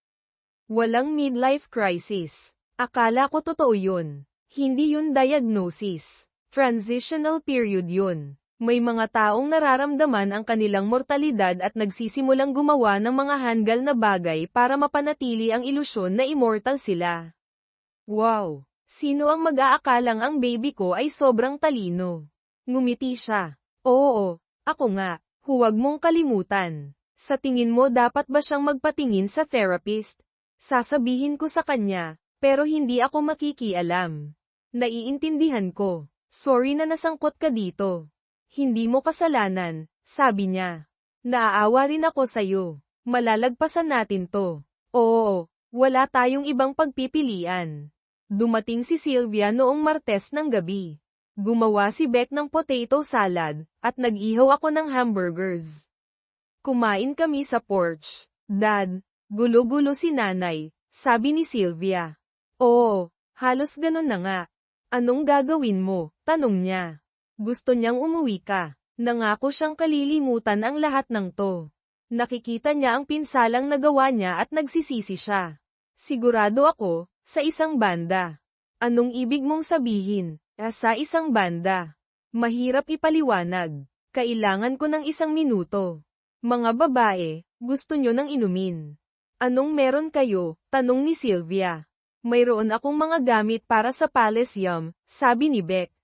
[SPEAKER 1] Walang midlife crisis. Akala ko totoo yun. Hindi yun diagnosis. Transitional period yun. May mga taong nararamdaman ang kanilang mortalidad at nagsisimulang gumawa ng mga hanggal na bagay para mapanatili ang ilusyon na immortal sila. Wow! Sino ang mag-aakalang ang baby ko ay sobrang talino? Ngumiti siya. Oo, ako nga. Huwag mong kalimutan. Sa tingin mo dapat ba siyang magpatingin sa therapist? Sasabihin ko sa kanya, pero hindi ako makikialam. Naiintindihan ko. Sorry na nasangkot ka dito. Hindi mo kasalanan, sabi niya. Naaawa rin ako sa'yo. Malalagpasan natin to. Oo, wala tayong ibang pagpipilian. Dumating si Sylvia noong Martes ng gabi. Gumawa si Beck ng potato salad, at nag-ihaw ako ng hamburgers. Kumain kami sa porch. Dad, gulo-gulo si nanay, sabi ni Sylvia. Oo, halos ganun na nga. Anong gagawin mo? Tanong niya. Gusto niyang umuwi ka. Nangako siyang kalilimutan ang lahat ng to. Nakikita niya ang pinsalang nagawa niya at nagsisisi siya. Sigurado ako, sa isang banda. Anong ibig mong sabihin? Sa isang banda. Mahirap ipaliwanag. Kailangan ko ng 1 minuto. Mga babae, gusto nyo ng inumin. Anong meron kayo? Tanong ni Sylvia. Mayroon akong mga gamit para sa Palace Yum, sabi ni Beck.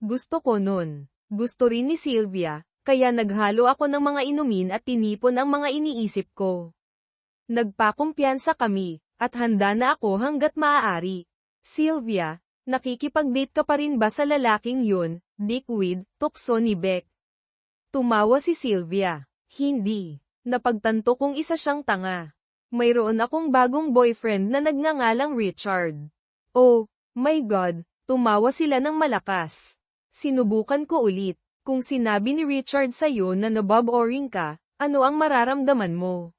[SPEAKER 1] Gusto ko nun. Gusto rin ni Sylvia, kaya naghalo ako ng mga inumin at tinipon ang mga iniisip ko. Nagpakumpiyansa kami, at handa na ako hanggat maaari. Sylvia, nakikipag-date ka pa rin ba sa lalaking yun, dickwit, tukso ni Beck? Tumawa si Sylvia. Hindi. Napagtanto kong isa siyang tanga. Mayroon akong bagong boyfriend na nagngangalang Richard. Oh, my God, tumawa sila ng malakas. Sinubukan ko ulit. Kung sinabi ni Richard sa'yo na naboboring ka, ano ang mararamdaman mo?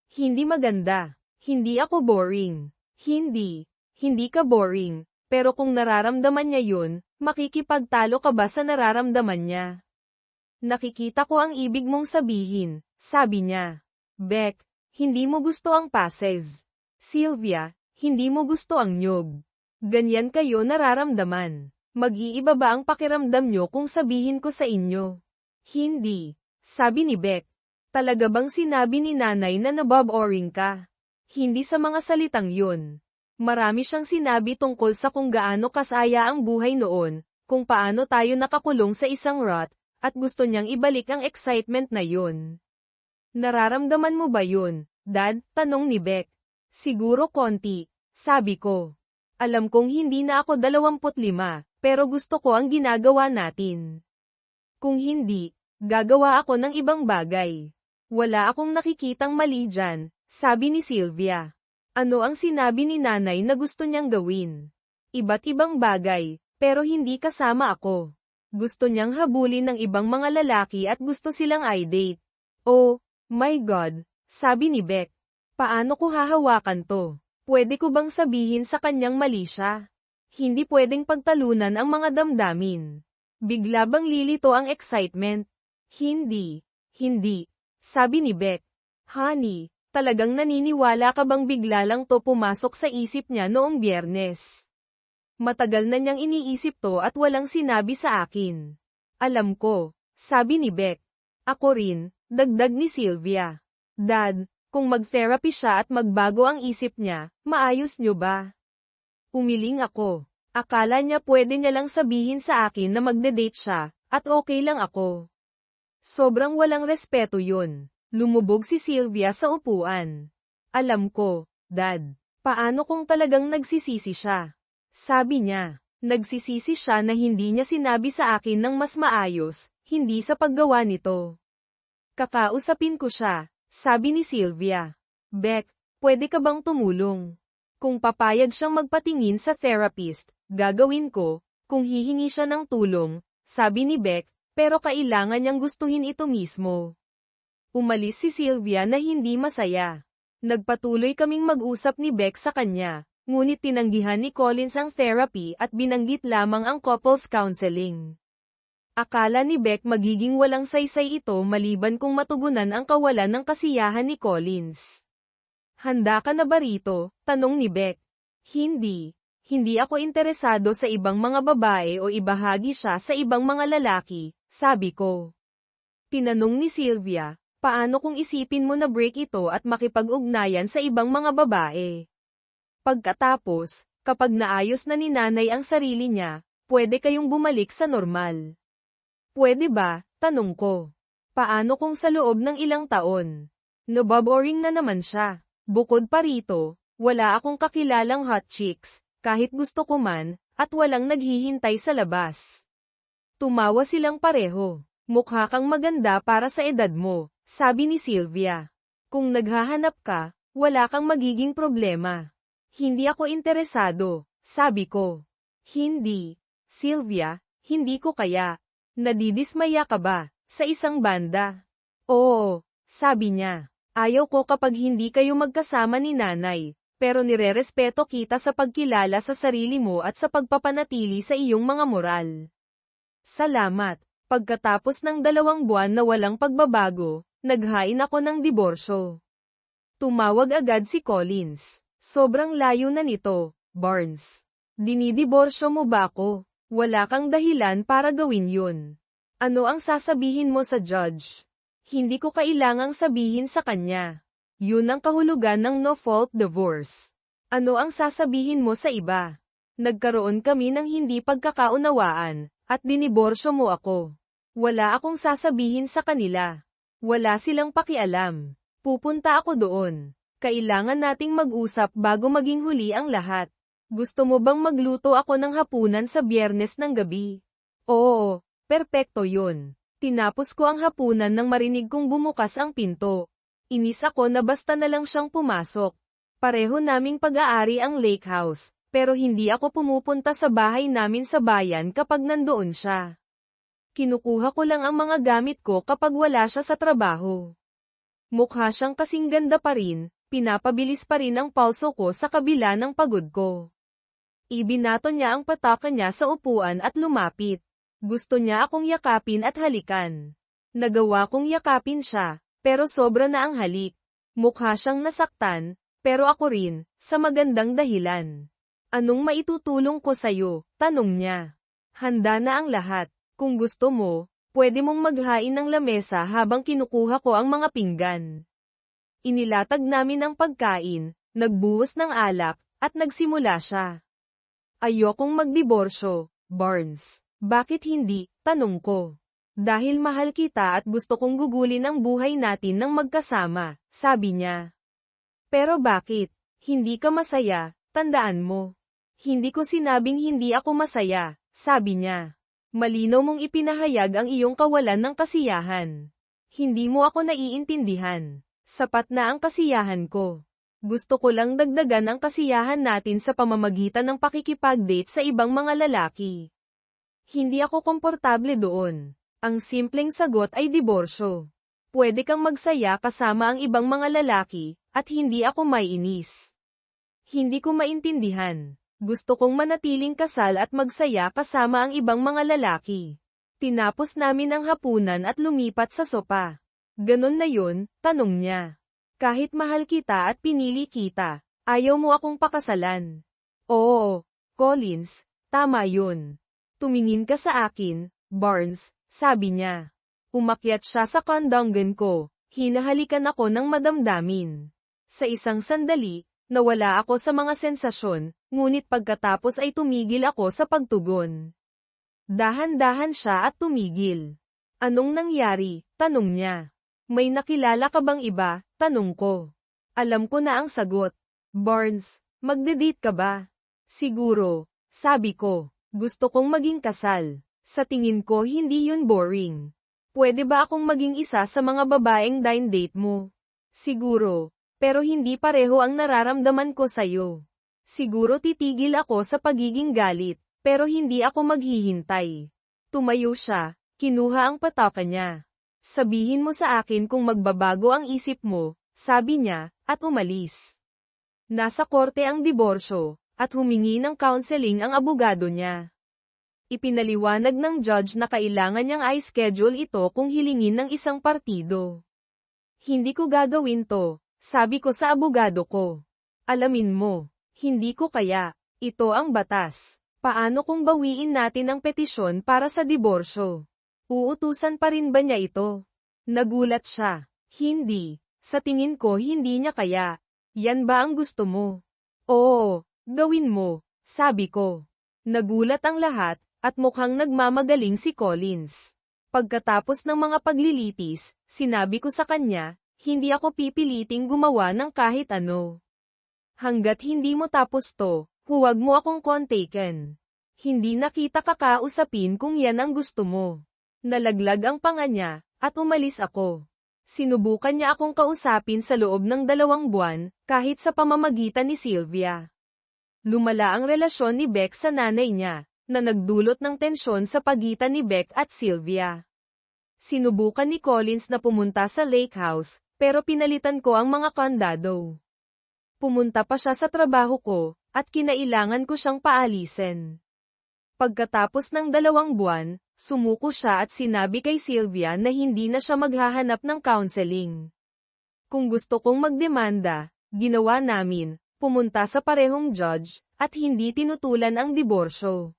[SPEAKER 1] Hindi maganda. Hindi ako boring. Hindi ka boring. Pero kung nararamdaman niya yun, makikipagtalo ka ba sa nararamdaman niya? Nakikita ko ang ibig mong sabihin, sabi niya. Beck, hindi mo gusto ang passes. Sylvia, hindi mo gusto ang nyog. Ganyan kayo nararamdaman. Mag-iiba ba ang pakiramdam nyo kung sabihin ko sa inyo? Hindi. Sabi ni Beck. Talaga bang sinabi ni nanay na naboboring ka? Hindi sa mga salitang yun. Marami siyang sinabi tungkol sa kung gaano kasaya ang buhay noon, kung paano tayo nakakulong sa isang rut, at gusto niyang ibalik ang excitement na yun. Nararamdaman mo ba yun, Dad? Tanong ni Beck. Siguro konti, sabi ko. Alam kong hindi na ako 25, pero gusto ko ang ginagawa natin. Kung hindi, gagawa ako ng ibang bagay. Wala akong nakikitang mali dyan, sabi ni Sylvia. Ano ang sinabi ni nanay na gusto niyang gawin? Iba't ibang bagay, pero hindi kasama ako. Gusto niyang habulin ng ibang mga lalaki at gusto silang i-date. Oh, my God, sabi ni Beck. Paano ko hahawakan to? Pwede ko bang sabihin sa kanyang mali siya? Hindi pwedeng pagtalunan ang mga damdamin. Bigla bang lilito ang excitement? Hindi. Sabi ni Beck. Honey, talagang naniniwala ka bang bigla lang to pumasok sa isip niya noong Biyernes? Matagal na niyang iniisip to at walang sinabi sa akin. Alam ko, sabi ni Beck. Ako rin, dagdag ni Sylvia. Dad, kung mag-therapy siya at magbago ang isip niya, maayos niyo ba? Umiling ako. Akala niya pwede niya lang sabihin sa akin na magde-date siya, at okay lang ako. Sobrang walang respeto yun. Lumubog si Sylvia sa upuan. Alam ko, Dad. Paano kung talagang nagsisisi siya? Sabi niya. Nagsisisi siya na hindi niya sinabi sa akin ng mas maayos, hindi sa paggawa nito. Kakausapin ko siya. Sabi ni Sylvia. Beck, pwede ka bang tumulong? Kung papayag siyang magpatingin sa therapist, gagawin ko, kung hihingi siya ng tulong, sabi ni Beck, pero kailangan niyang gustuhin ito mismo. Umalis si Sylvia na hindi masaya. Nagpatuloy kaming mag-usap ni Beck sa kanya, ngunit tinanggihan ni Collins ang therapy at binanggit lamang ang couples counseling. Akala ni Beck magiging walang saysay ito maliban kung matugunan ang kawalan ng kasiyahan ni Collins. Handa ka na ba rito? Tanong ni Beck. Hindi. Hindi ako interesado sa ibang mga babae o ibahagi siya sa ibang mga lalaki, sabi ko. Tinanong ni Sylvia, paano kung isipin mo na break ito at makipag-ugnayan sa ibang mga babae? Pagkatapos, kapag naayos na ni nanay ang sarili niya, pwede kayong bumalik sa normal. Pwede ba? Tanong ko. Paano kung sa loob ng ilang taon? Naboboring na naman siya. Bukod pa rito, wala akong kakilalang hot chicks, kahit gusto ko man, at walang naghihintay sa labas. Tumawa silang pareho. Mukha kang maganda para sa edad mo, sabi ni Sylvia. Kung naghahanap ka, wala kang magiging problema. Hindi ako interesado, sabi ko. Hindi. Sylvia, hindi ko kaya. Nadidismaya ka ba, sa isang banda? Oo, sabi niya. Ayaw ko kapag hindi kayo magkasama ni nanay, pero nirerespeto kita sa pagkilala sa sarili mo at sa pagpapanatili sa iyong mga moral. Salamat. Pagkatapos ng 2 buwan na walang pagbabago, naghain ako ng diborsyo. Tumawag agad si Collins. Sobrang layo na nito, Barnes. Dinidiborsyo mo ba ako? Wala kang dahilan para gawin yun. Ano ang sasabihin mo sa judge? Hindi ko kailangang sabihin sa kanya. Yun ang kahulugan ng no-fault divorce. Ano ang sasabihin mo sa iba? Nagkaroon kami ng hindi pagkakaunawaan, at diniborsyo mo ako. Wala akong sasabihin sa kanila. Wala silang pakialam. Pupunta ako doon. Kailangan nating mag-usap bago maging huli ang lahat. Gusto mo bang magluto ako ng hapunan sa Biyernes ng gabi? Oo, perpekto yun. Tinapos ko ang hapunan nang marinig kong bumukas ang pinto. Inis ako na basta na lang siyang pumasok. Pareho naming pag-aari ang lake house, pero hindi ako pumupunta sa bahay namin sa bayan kapag nandoon siya. Kinukuha ko lang ang mga gamit ko kapag wala siya sa trabaho. Mukha siyang kasing ganda pa rin, pinapabilis pa rin ang pulso ko sa kabila ng pagod ko. Ibinato niya ang pataka niya sa upuan at lumapit. Gusto niya akong yakapin at halikan. Nagawa kong yakapin siya, pero sobra na ang halik. Mukha siyang nasaktan, pero ako rin, sa magandang dahilan. Anong maitutulong ko sa'yo? Tanong niya. Handa na ang lahat. Kung gusto mo, pwede mong maghain ng lamesa habang kinukuha ko ang mga pinggan. Inilatag namin ang pagkain, nagbuhos ng alak, at nagsimula siya. Ayokong magdiborsyo, Barnes. Bakit hindi? Tanong ko. Dahil mahal kita at gusto kong gugulin ang buhay natin ng magkasama, sabi niya. Pero bakit? Hindi ka masaya, tandaan mo. Hindi ko sinabing hindi ako masaya, sabi niya. Malinaw mong ipinahayag ang iyong kawalan ng kasiyahan. Hindi mo ako naiintindihan. Sapat na ang kasiyahan ko. Gusto ko lang dagdagan ang kasiyahan natin sa pamamagitan ng pakikipag-date sa ibang mga lalaki. Hindi ako komportable doon. Ang simpleng sagot ay diborsyo. Pwede kang magsaya kasama ang ibang mga lalaki, at hindi ako maiinis. Hindi ko maintindihan. Gusto kong manatiling kasal at magsaya kasama ang ibang mga lalaki. Tinapos namin ang hapunan at lumipat sa sopa. Ganon na yun, tanong niya. Kahit mahal kita at pinili kita, ayaw mo akong pakasalan. Oo, Collins, tama yun. Tumingin ka sa akin, Barnes, sabi niya. Umakyat siya sa kandanggan ko, hinahalikan ako ng madamdamin. Sa isang sandali, nawala ako sa mga sensasyon, ngunit pagkatapos ay tumigil ako sa pagtugon. Dahan-dahan siya at tumigil. Anong nangyari? Tanong niya. May nakilala ka bang iba? Tanong ko. Alam ko na ang sagot. Barnes, magde-date ka ba? Siguro, sabi ko. Gusto kong maging kasal. Sa tingin ko hindi yun boring. Pwede ba akong maging isa sa mga babaeng date mo? Siguro, pero hindi pareho ang nararamdaman ko sa'yo. Siguro titigil ako sa pagiging galit, pero hindi ako maghihintay. Tumayo siya, kinuha ang pataka niya. Sabihin mo sa akin kung magbabago ang isip mo, sabi niya, at umalis. Nasa korte ang diborsyo, at humingi ng counseling ang abogado niya. Ipinaliwanag ng judge na kailangan niyang i-schedule ito kung hilingin ng isang partido. Hindi ko gagawin to, sabi ko sa abogado ko. Alamin mo, hindi ko kaya, ito ang batas. Paano kung bawiin natin ang petisyon para sa diborsyo? Uutusan pa rin ba niya ito? Nagulat siya. Hindi. Sa tingin ko hindi niya kaya. Yan ba ang gusto mo? Oo, gawin mo, sabi ko. Nagulat ang lahat, at mukhang nagmamagaling si Collins. Pagkatapos ng mga paglilitis, sinabi ko sa kanya, hindi ako pipiliting gumawa ng kahit ano. Hanggat hindi mo tapos to, huwag mo akong kontaken. Hindi na kita kakausapin kung yan ang gusto mo. Nalaglag ang panga niya, at umalis ako. Sinubukan niya akong kausapin sa loob ng 2 buwan, kahit sa pamamagitan ni Sylvia. Lumala ang relasyon ni Beck sa nanay niya, na nagdulot ng tensyon sa pagitan ni Beck at Sylvia. Sinubukan ni Collins na pumunta sa lake house, pero pinalitan ko ang mga kandado. Pumunta pa siya sa trabaho ko, at kinailangan ko siyang paalisin. Pagkatapos ng 2 buwan, sumuko siya at sinabi kay Sylvia na hindi na siya maghahanap ng counseling. Kung gusto kong magdemanda, ginawa namin, pumunta sa parehong judge, at hindi tinutulan ang diborsyo.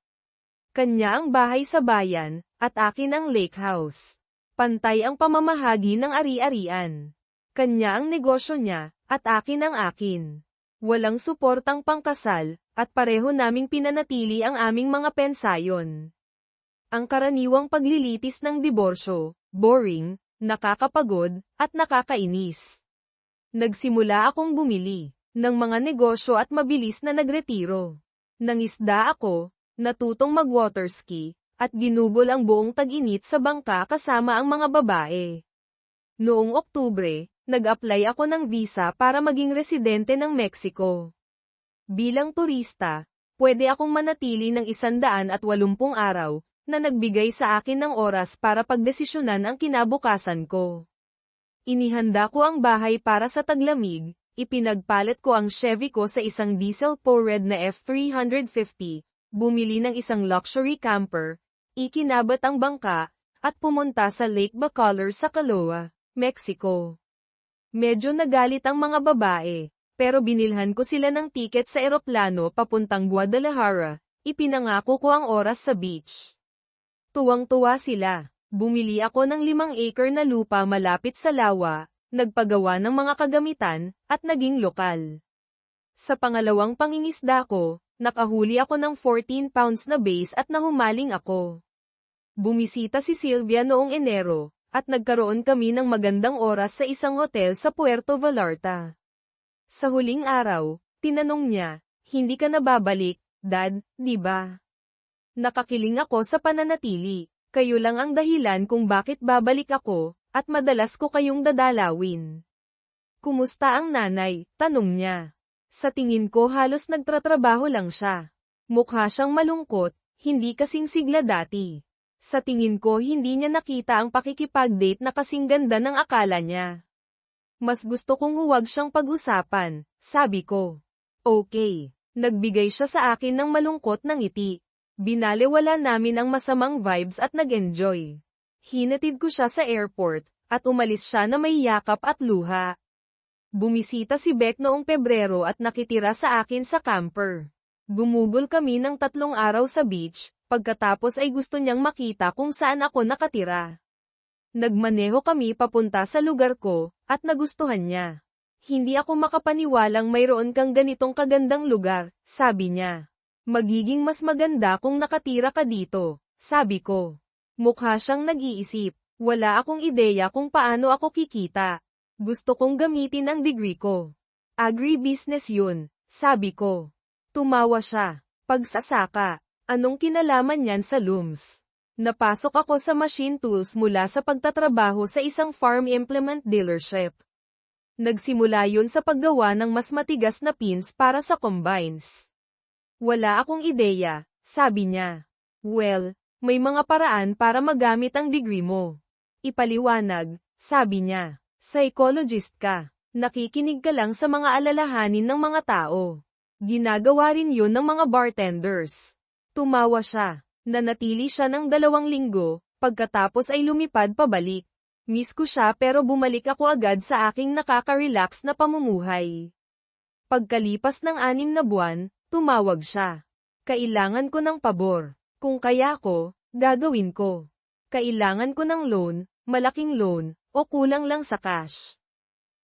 [SPEAKER 1] Kanya ang bahay sa bayan, at akin ang lake house. Pantay ang pamamahagi ng ari-arian. Kanya ang negosyo niya, at akin ang akin. Walang suportang pangkasal, at pareho naming pinanatili ang aming mga pensayon. Ang karaniwang paglilitis ng diborsyo, boring, nakakapagod, at nakakainis. Nagsimula akong bumili ng mga negosyo at mabilis na nagretiro. Nangisda ako, natutong mag-waterski, at ginugol ang buong tag-init sa bangka kasama ang mga babae. Noong Oktubre, nag-apply ako ng visa para maging residente ng Mexico. Bilang turista, pwede akong manatili ng 180 araw, na nagbigay sa akin ng oras para pagdesisyonan ang kinabukasan ko. Inihanda ko ang bahay para sa taglamig, ipinagpalit ko ang Chevy ko sa isang diesel po-red na F350, bumili ng isang luxury camper, ikinabat ang bangka, at pumunta sa Lake Bacolor sa Calooa, Mexico. Medyo nagalit ang mga babae, pero binilhan ko sila ng tiket sa eroplano papuntang Guadalajara, ipinangako ko ang oras sa beach. Tuwang-tuwa sila. Bumili ako ng 5 acre na lupa malapit sa lawa, nagpagawa ng mga kagamitan, at naging lokal. Sa pangalawang pangingisda ko, nakahuli ako ng 14 pounds na bass at nahumaling ako. Bumisita si Sylvia noong Enero, at nagkaroon kami ng magandang oras sa isang hotel sa Puerto Vallarta. Sa huling araw, tinanong niya, "Hindi ka na babalik, Dad, di ba?" Nakakiling ako sa pananatili. Kayo lang ang dahilan kung bakit babalik ako, at madalas ko kayong dadalawin. Kumusta ang nanay? Tanong niya. Sa tingin ko halos nagtratrabaho lang siya. Mukha siyang malungkot, hindi kasing sigla dati. Sa tingin ko hindi niya nakita ang pakikipag-date na kasing ganda ng akala niya. Mas gusto kong huwag siyang pag-usapan, sabi ko. Okay. Nagbigay siya sa akin ng malungkot na ngiti. Binalewala namin ang masamang vibes at nag-enjoy. Hinatid ko siya sa airport, at umalis siya na may yakap at luha. Bumisita si Beck noong Pebrero at nakitira sa akin sa camper. Gumugol kami ng 3 araw sa beach, pagkatapos ay gusto niyang makita kung saan ako nakatira. Nagmaneho kami papunta sa lugar ko, at nagustuhan niya. Hindi ako makapaniwalang mayroon kang ganitong kagandang lugar, sabi niya. Magiging mas maganda kung nakatira ka dito, sabi ko. Mukha siyang nag-iisip. Wala akong ideya kung paano ako kikita. Gusto kong gamitin ang degree ko. Agribusiness yun, sabi ko. Tumawa siya. Pagsasaka. Anong kinalaman niyan sa looms? Napasok ako sa machine tools mula sa pagtatrabaho sa isang farm implement dealership. Nagsimula yun sa paggawa ng mas matigas na pins para sa combines. Wala akong ideya, sabi niya. Well, may mga paraan para magamit ang degree mo. Ipaliwanag, sabi niya. Psychologist ka. Nakikinig ka lang sa mga alalahanin ng mga tao. Ginagawa rin yun ng mga bartenders. Tumawa siya. Nanatili siya ng 2 linggo, pagkatapos ay lumipad pabalik. Miss ko siya pero bumalik ako agad sa aking nakaka-relax na pamumuhay. Pagkalipas ng 6 na buwan, tumawag siya. Kailangan ko ng pabor. Kung kaya ko, gagawin ko. Kailangan ko ng loan, malaking loan, o kulang lang sa cash.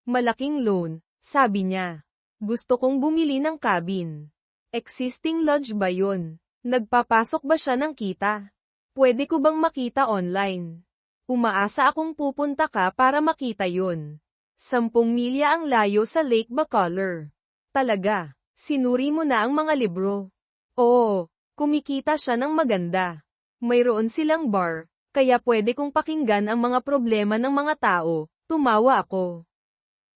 [SPEAKER 1] Malaking loan, sabi niya. Gusto kong bumili ng cabin. Existing lodge ba yun? Nagpapasok ba siya ng kita? Pwede ko bang makita online? Umaasa akong pupunta ka para makita yun. 10 milya ang layo sa Lake Bacolor. Talaga. Sinuri mo na ang mga libro. Oo, kumikita siya ng maganda. Mayroon silang bar, kaya pwede kong pakinggan ang mga problema ng mga tao. Tumawa ako.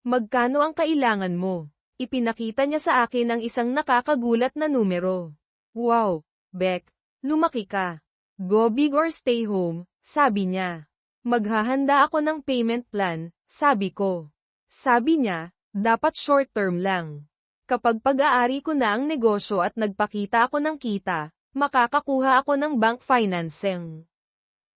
[SPEAKER 1] Magkano ang kailangan mo? Ipinakita niya sa akin ang isang nakakagulat na numero. Wow, Beck, lumaki ka. Go big or stay home, sabi niya. Maghahanda ako ng payment plan, sabi ko. Sabi niya, dapat short term lang. Kapag pag-aari ko na ang negosyo at nagpakita ako ng kita, makakakuha ako ng bank financing.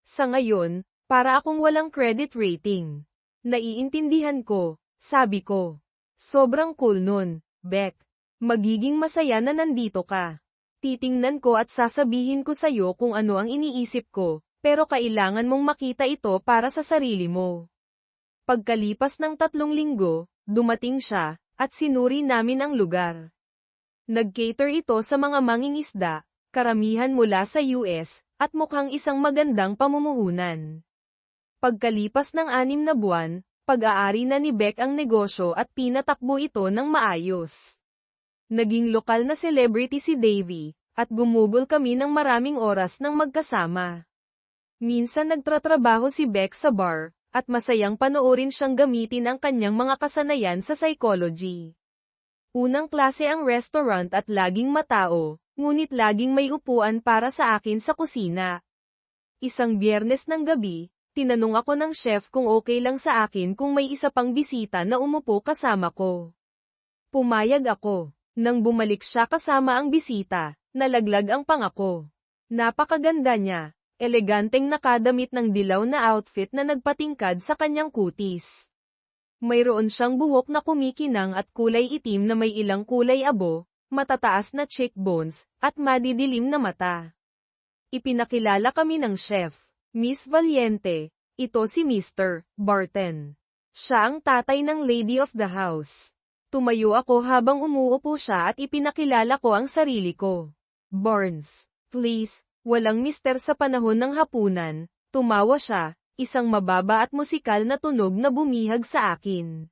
[SPEAKER 1] Sa ngayon, para akong walang credit rating. Naiintindihan ko, sabi ko. Sobrang cool nun, Beck. Magiging masaya na nandito ka. Titingnan ko at sasabihin ko sa'yo kung ano ang iniisip ko, pero kailangan mong makita ito para sa sarili mo. Pagkalipas ng 3 linggo, dumating siya, at sinuri namin ang lugar. Nag-cater ito sa mga mangingisda, karamihan mula sa US, at mukhang isang magandang pamumuhunan. Pagkalipas ng 6 na buwan, pag-aari na ni Beck ang negosyo at pinatakbo ito ng maayos. Naging lokal na celebrity si Davey, at gumugol kami ng maraming oras ng magkasama. Minsan nagtratrabaho si Beck sa bar, at masayang panoorin siyang gamitin ang kanyang mga kasanayan sa psychology. Unang klase ang restaurant at laging matao, ngunit laging may upuan para sa akin sa kusina. Isang Biyernes ng gabi, tinanong ako ng chef kung okay lang sa akin kung may isa pang bisita na umupo kasama ko. Pumayag ako. Nang bumalik siya kasama ang bisita, nalaglag ang pangako. Napakaganda niya, eleganteng nakadamit ng dilaw na outfit na nagpatingkad sa kanyang kutis. Mayroon siyang buhok na kumikinang at kulay itim na may ilang kulay abo, matataas na cheekbones, at madidilim na mata. Ipinakilala kami ng chef, Miss Valiente. Ito si Mr. Barton. Siya ang tatay ng lady of the house. Tumayo ako habang umuupo siya at ipinakilala ko ang sarili ko. Barnes, please, walang mister sa panahon ng hapunan. Tumawa siya, isang mababa at musikal na tunog na bumihag sa akin.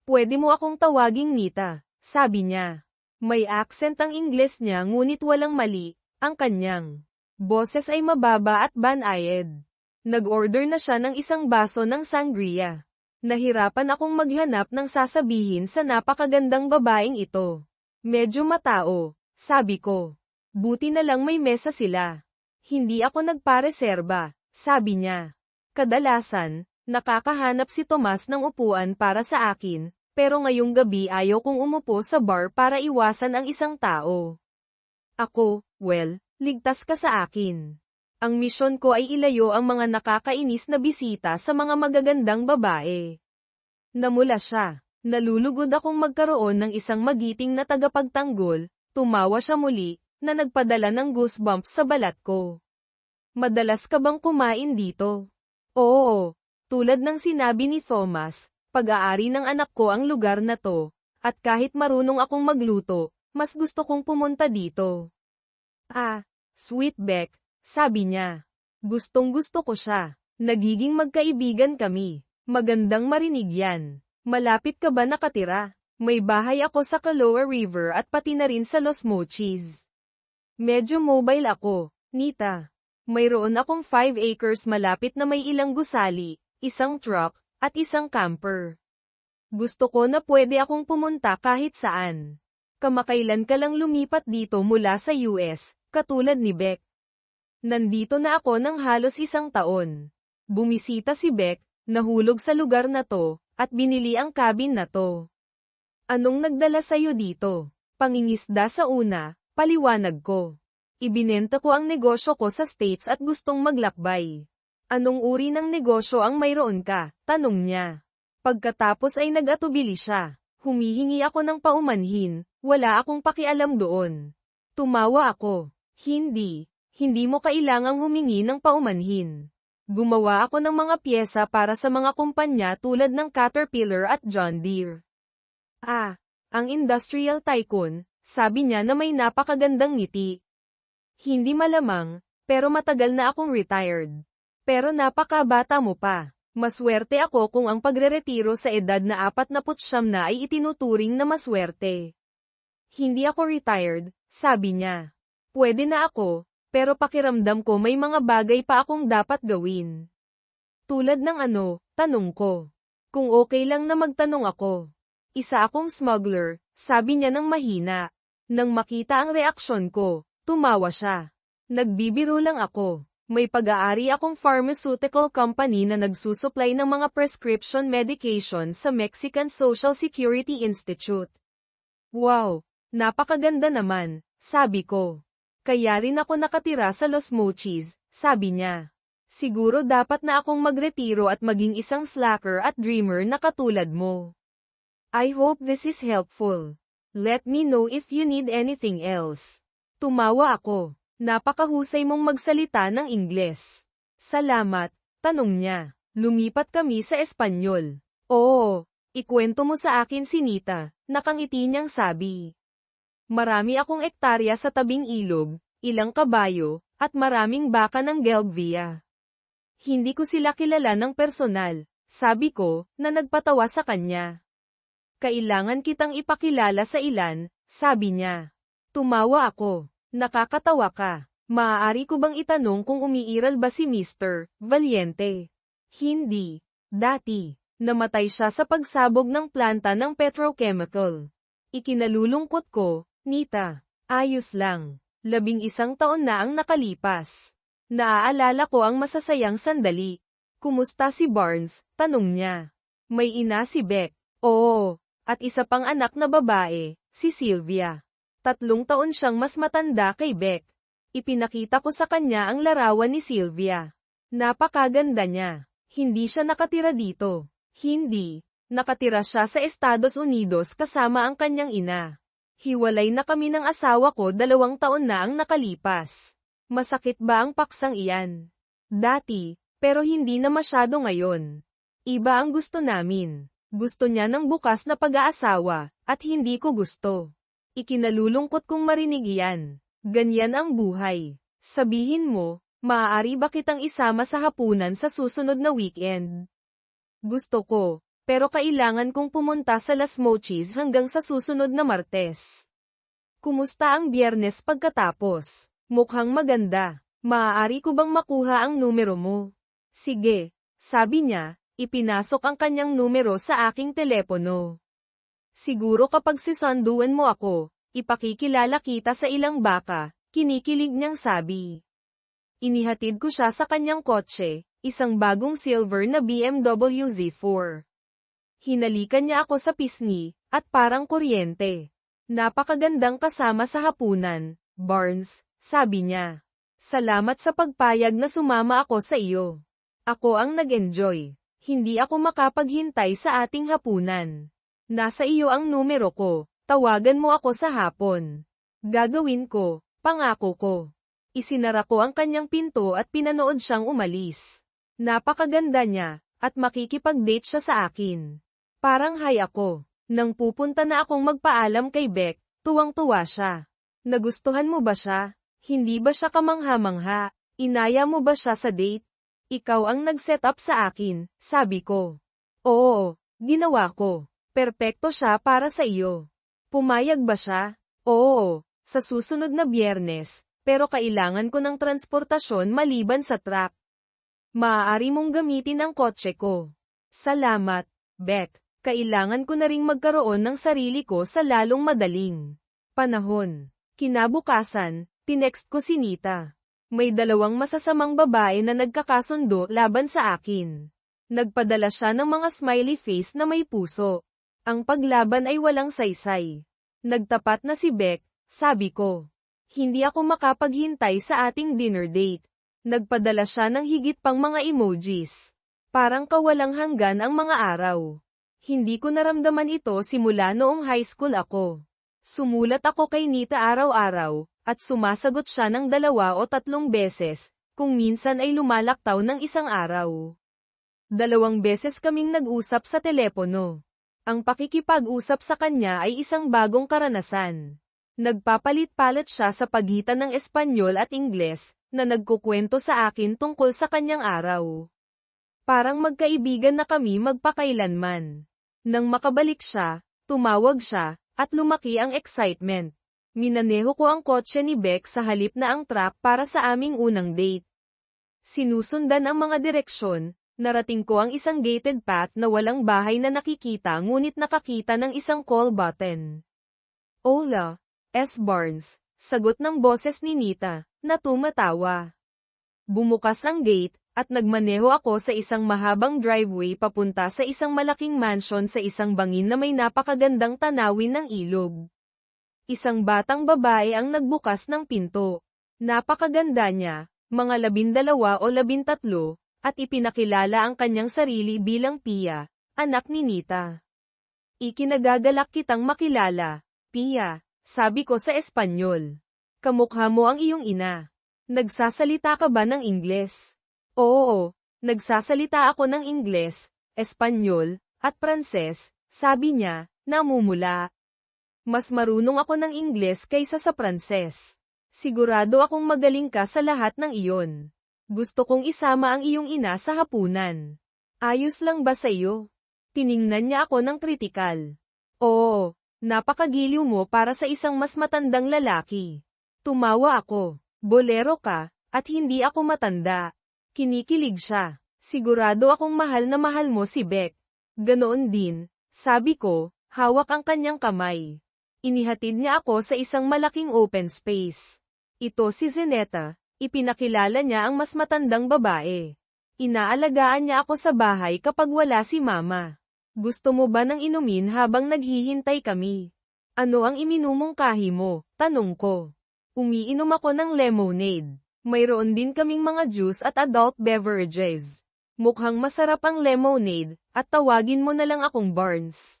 [SPEAKER 1] Pwede mo akong tawaging Nita, sabi niya. May accent ang Ingles niya ngunit walang mali, ang kanyang boses ay mababa at banayad. Nag-order na siya ng isang baso ng sangria. Nahirapan akong maghanap ng sasabihin sa napakagandang babaeng ito. Medyo matao, sabi ko. Buti na lang may mesa sila. Hindi ako nagpareserba, sabi niya. Kadalasan, nakakahanap si Tomas ng upuan para sa akin, pero ngayong gabi ayaw kong umupo sa bar para iwasan ang isang tao. Ako, well, ligtas ka sa akin. Ang misyon ko ay ilayo ang mga nakakainis na bisita sa mga magagandang babae. Namula siya. Nalulugod akong magkaroon ng isang magiting na tagapagtanggol, tumawa siya muli, na nagpadala ng goosebumps sa balat ko. Madalas ka bang kumain dito? Oo, tulad ng sinabi ni Thomas, pag-aari ng anak ko ang lugar na to, at kahit marunong akong magluto, mas gusto kong pumunta dito. Ah, sweet Beck. Sabi niya. Gustong-gusto ko siya. Nagiging magkaibigan kami. Magandang marinig yan. Malapit ka ba nakatira? May bahay ako sa Kaloa River at pati na rin sa Los Mochis. Medyo mobile ako, Nita. Mayroon akong 5 acres malapit na may ilang gusali, isang truck, at isang camper. Gusto ko na pwede akong pumunta kahit saan. Kamakailan ka lang lumipat dito mula sa US, katulad ni Beck. Nandito na ako ng halos 1 taon. Bumisita si Beck, nahulog sa lugar na to, at binili ang cabin na to. Anong nagdala sa'yo dito? Pangingisda sa una, paliwanag ko. Ibinenta ko ang negosyo ko sa States at gustong maglakbay. Anong uri ng negosyo ang mayroon ka? Tanong niya. Pagkatapos ay nag-atubili siya. Humihingi ako ng paumanhin, wala akong pakialam doon. Tumawa ako. Hindi mo kailangang humingi ng paumanhin. Gumawa ako ng mga pyesa para sa mga kumpanya tulad ng Caterpillar at John Deere. Ah, ang industrial tycoon, sabi niya na may napakagandang ngiti. Hindi malamang, pero matagal na akong retired. Pero napakabata mo pa. Maswerte ako kung ang pagreretiro sa edad na 49 na ay itinuturing na maswerte. Hindi ako retired, sabi niya. Pwede na ako. Pero pakiramdam ko may mga bagay pa akong dapat gawin. Tulad ng ano, tanong ko. Kung okay lang na magtanong ako. Isa akong smuggler, sabi niya ng mahina. Nang makita ang reaksyon ko, tumawa siya. Nagbibiro lang ako. May pag-aari akong pharmaceutical company na nagsusupply ng mga prescription medication sa Mexican Social Security Institute. Wow, napakaganda naman, sabi ko. Kaya rin ako nakatira sa Los Mochis, sabi niya. Siguro dapat na akong magretiro at maging isang slacker at dreamer na katulad mo. I hope this is helpful. Let me know if you need anything else. Tumawa ako. Napakahusay mong magsalita ng Ingles. Salamat, tanong niya. Lumipat kami sa Espanyol. Oo, ikwento mo sa akin si Nita, nakangiti niyang sabi. Marami akong ektarya sa tabing ilog, ilang kabayo, at maraming baka ng Gelbvia. Hindi ko sila kilala ng personal, sabi ko, na nagpatawa sa kanya. Kailangan kitang ipakilala sa ilan, sabi niya. Tumawa ako. Nakakatawa ka. Maaari ko bang itanong kung umiiral ba si Mr. Valiente? Hindi. Dati, namatay siya sa pagsabog ng planta ng petrochemical. Ikinalulungkot ko, Nita. Ayos lang. 11 taon na ang nakalipas. Naaalala ko ang masasayang sandali. Kumusta si Barnes? Tanong niya. May ina si Beck. Oo. At isa pang anak na babae, si Sylvia. 3 taon siyang mas matanda kay Beck. Ipinakita ko sa kanya ang larawan ni Sylvia. Napakaganda niya. Hindi siya nakatira dito. Hindi. Nakatira siya sa Estados Unidos kasama ang kanyang ina. Hiwalay na kami ng asawa ko 2 taon na ang nakalipas. Masakit ba ang paksang iyan? Dati, pero hindi na masyado ngayon. Iba ang gusto namin. Gusto niya ng bukas na pag-aasawa, at hindi ko gusto. Ikinalulungkot kong marinig iyan. Ganyan ang buhay. Sabihin mo, maaari ba kitang isama sa hapunan sa susunod na weekend? Gusto ko, pero kailangan kong pumunta sa Las Mochis hanggang sa susunod na Martes. Kumusta ang Biyernes pagkatapos? Mukhang maganda. Maaari ko bang makuha ang numero mo? Sige, sabi niya, ipinasok ang kanyang numero sa aking telepono. Siguro kapag sisunduan mo ako, ipakikilala kita sa ilang baka, kinikilig niyang sabi. Inihatid ko siya sa kanyang kotse, isang bagong silver na BMW Z4. Hinalikan niya ako sa pisngi, at parang kuryente. Napakagandang kasama sa hapunan, Barnes, sabi niya. Salamat sa pagpayag na sumama ako sa iyo. Ako ang nag-enjoy. Hindi ako makapaghintay sa ating hapunan. Nasa iyo ang numero ko, tawagan mo ako sa hapon. Gagawin ko, pangako ko. Isinara ko ang kanyang pinto at pinanood siyang umalis. Napakaganda niya, at makikipag-date siya sa akin. Parang high ako. Nang pupunta na akong magpaalam kay Beck, tuwang-tuwa siya. Nagustuhan mo ba siya? Hindi ba siya kamangha-mangha? Inaya mo ba siya sa date? Ikaw ang nag-set up sa akin, sabi ko. Oo, ginawa ko. Perpekto siya para sa iyo. Pumayag ba siya? Oo, sa susunod na Biyernes, pero kailangan ko ng transportasyon maliban sa truck. Maaari mong gamitin ang kotse ko. Salamat, Beck. Kailangan ko na ring magkaroon ng sarili ko sa lalong madaling panahon. Kinabukasan, tinext ko si Nita. May 2 masasamang babae na nagkakasundo laban sa akin. Nagpadala siya ng mga smiley face na may puso. Ang paglaban ay walang saysay. Nagtapat na si Beck, sabi ko. Hindi ako makapaghintay sa ating dinner date. Nagpadala siya ng higit pang mga emojis. Parang kawalang hanggan ang mga araw. Hindi ko naramdaman ito simula noong high school ako. Sumulat ako kay Nita araw-araw, at sumasagot siya ng 2 o 3 beses, kung minsan ay lumalaktaw ng 1 araw. 2 beses kaming nag-usap sa telepono. Ang pakikipag-usap sa kanya ay isang bagong karanasan. Nagpapalit-palit siya sa pagitan ng Espanyol at Ingles, na nagkukwento sa akin tungkol sa kanyang araw. Parang magkaibigan na kami magpakailanman. Nang makabalik siya, tumawag siya, at lumaki ang excitement. Minaneho ko ang kotse ni Beck sa halip na ang truck para sa aming unang date. Sinusundan ang mga direksyon, narating ko ang isang gated path na walang bahay na nakikita ngunit nakakita ng isang call button. Hola, S. Barnes, sagot ng boses ni Nita, na tumatawa. Bumukas ang gate, at nagmaneho ako sa isang mahabang driveway papunta sa isang malaking mansion sa isang bangin na may napakagandang tanawin ng ilog. Isang batang babae ang nagbukas ng pinto. Napakaganda niya, mga 12 o 13, at ipinakilala ang kanyang sarili bilang Pia, anak ni Nita. Ikinagagalak kitang makilala, Pia, sabi ko sa Espanyol. Kamukha mo ang iyong ina. Nagsasalita ka ba ng Ingles? Oo, nagsasalita ako ng Ingles, Espanyol, at Pranses, sabi niya, namumula. Mas marunong ako ng Ingles kaysa sa Pranses. Sigurado akong magaling ka sa lahat ng iyon. Gusto kong isama ang iyong ina sa hapunan. Ayos lang ba sa iyo? Tiningnan niya ako ng kritikal. Oo, napakagiliw mo para sa isang mas matandang lalaki. Tumawa ako. Bolero ka, at hindi ako matanda. Kinikilig siya. Sigurado akong mahal na mahal mo si Beck. Ganoon din, sabi ko, hawak ang kanyang kamay. Inihatid niya ako sa isang malaking open space. Ito si Zeneta, Ipinakilala niya ang mas matandang babae. Inaalagaan niya ako sa bahay kapag wala si mama. Gusto mo ba ng inumin habang naghihintay kami? Ano ang iminumungkahi mo? Tanong ko. Umiinom ako ng lemonade. Mayroon din kaming mga juice at adult beverages. Mukhang masarap ang lemonade, at tawagin mo na lang akong Barnes.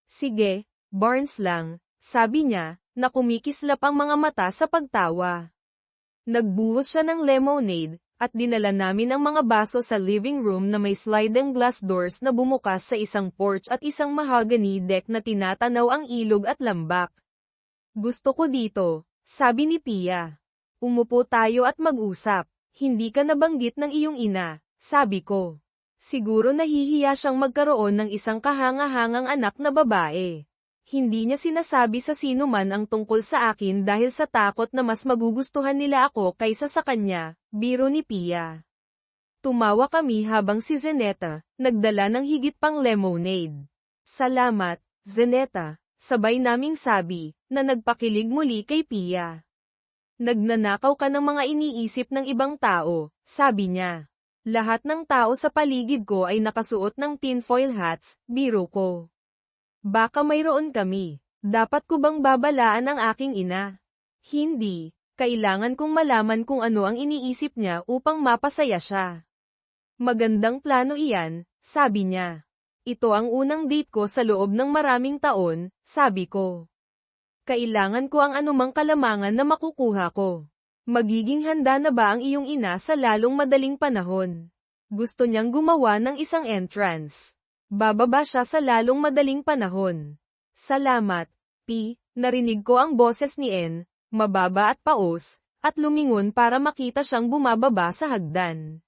[SPEAKER 1] Sige, Barnes lang, sabi niya, na kumikislap ang mga mata sa pagtawa. Nagbuhos siya ng lemonade, at dinala namin ang mga baso sa living room na may sliding glass doors na bumukas sa isang porch at isang mahogany deck na tinatanaw ang ilog at lambak. Gusto ko dito, sabi ni Pia. Umupo tayo at mag-usap. Hindi ka nabanggit ng iyong ina, sabi ko. Siguro nahihiya siyang magkaroon ng isang kahanga-hangang anak na babae. Hindi niya sinasabi sa sino man ang tungkol sa akin dahil sa takot na mas magugustuhan nila ako kaysa sa kanya, biro ni Pia. Tumawa kami habang si Zeneta, nagdala ng higit pang lemonade. Salamat, Zeneta, sabay naming sabi, na nagpakilig muli kay Pia. Nagnanakaw ka ng mga iniisip ng ibang tao, sabi niya. Lahat ng tao sa paligid ko ay nakasuot ng tinfoil hats, biro ko. Baka mayroon kami. Dapat ko bang babalaan ang aking ina? Hindi. Kailangan kong malaman kung ano ang iniisip niya upang mapasaya siya. Magandang plano iyan, sabi niya. Ito ang unang date ko sa loob ng maraming taon, sabi ko. Kailangan ko ang anumang kalamangan na makukuha ko. Magiging handa na ba ang iyong ina sa lalong madaling panahon? Gusto niyang gumawa ng isang entrance. Bababa siya sa lalong madaling panahon. Salamat, P. Narinig ko ang boses ni N, mababa at paos, at lumingon para makita siyang bumababa sa hagdan.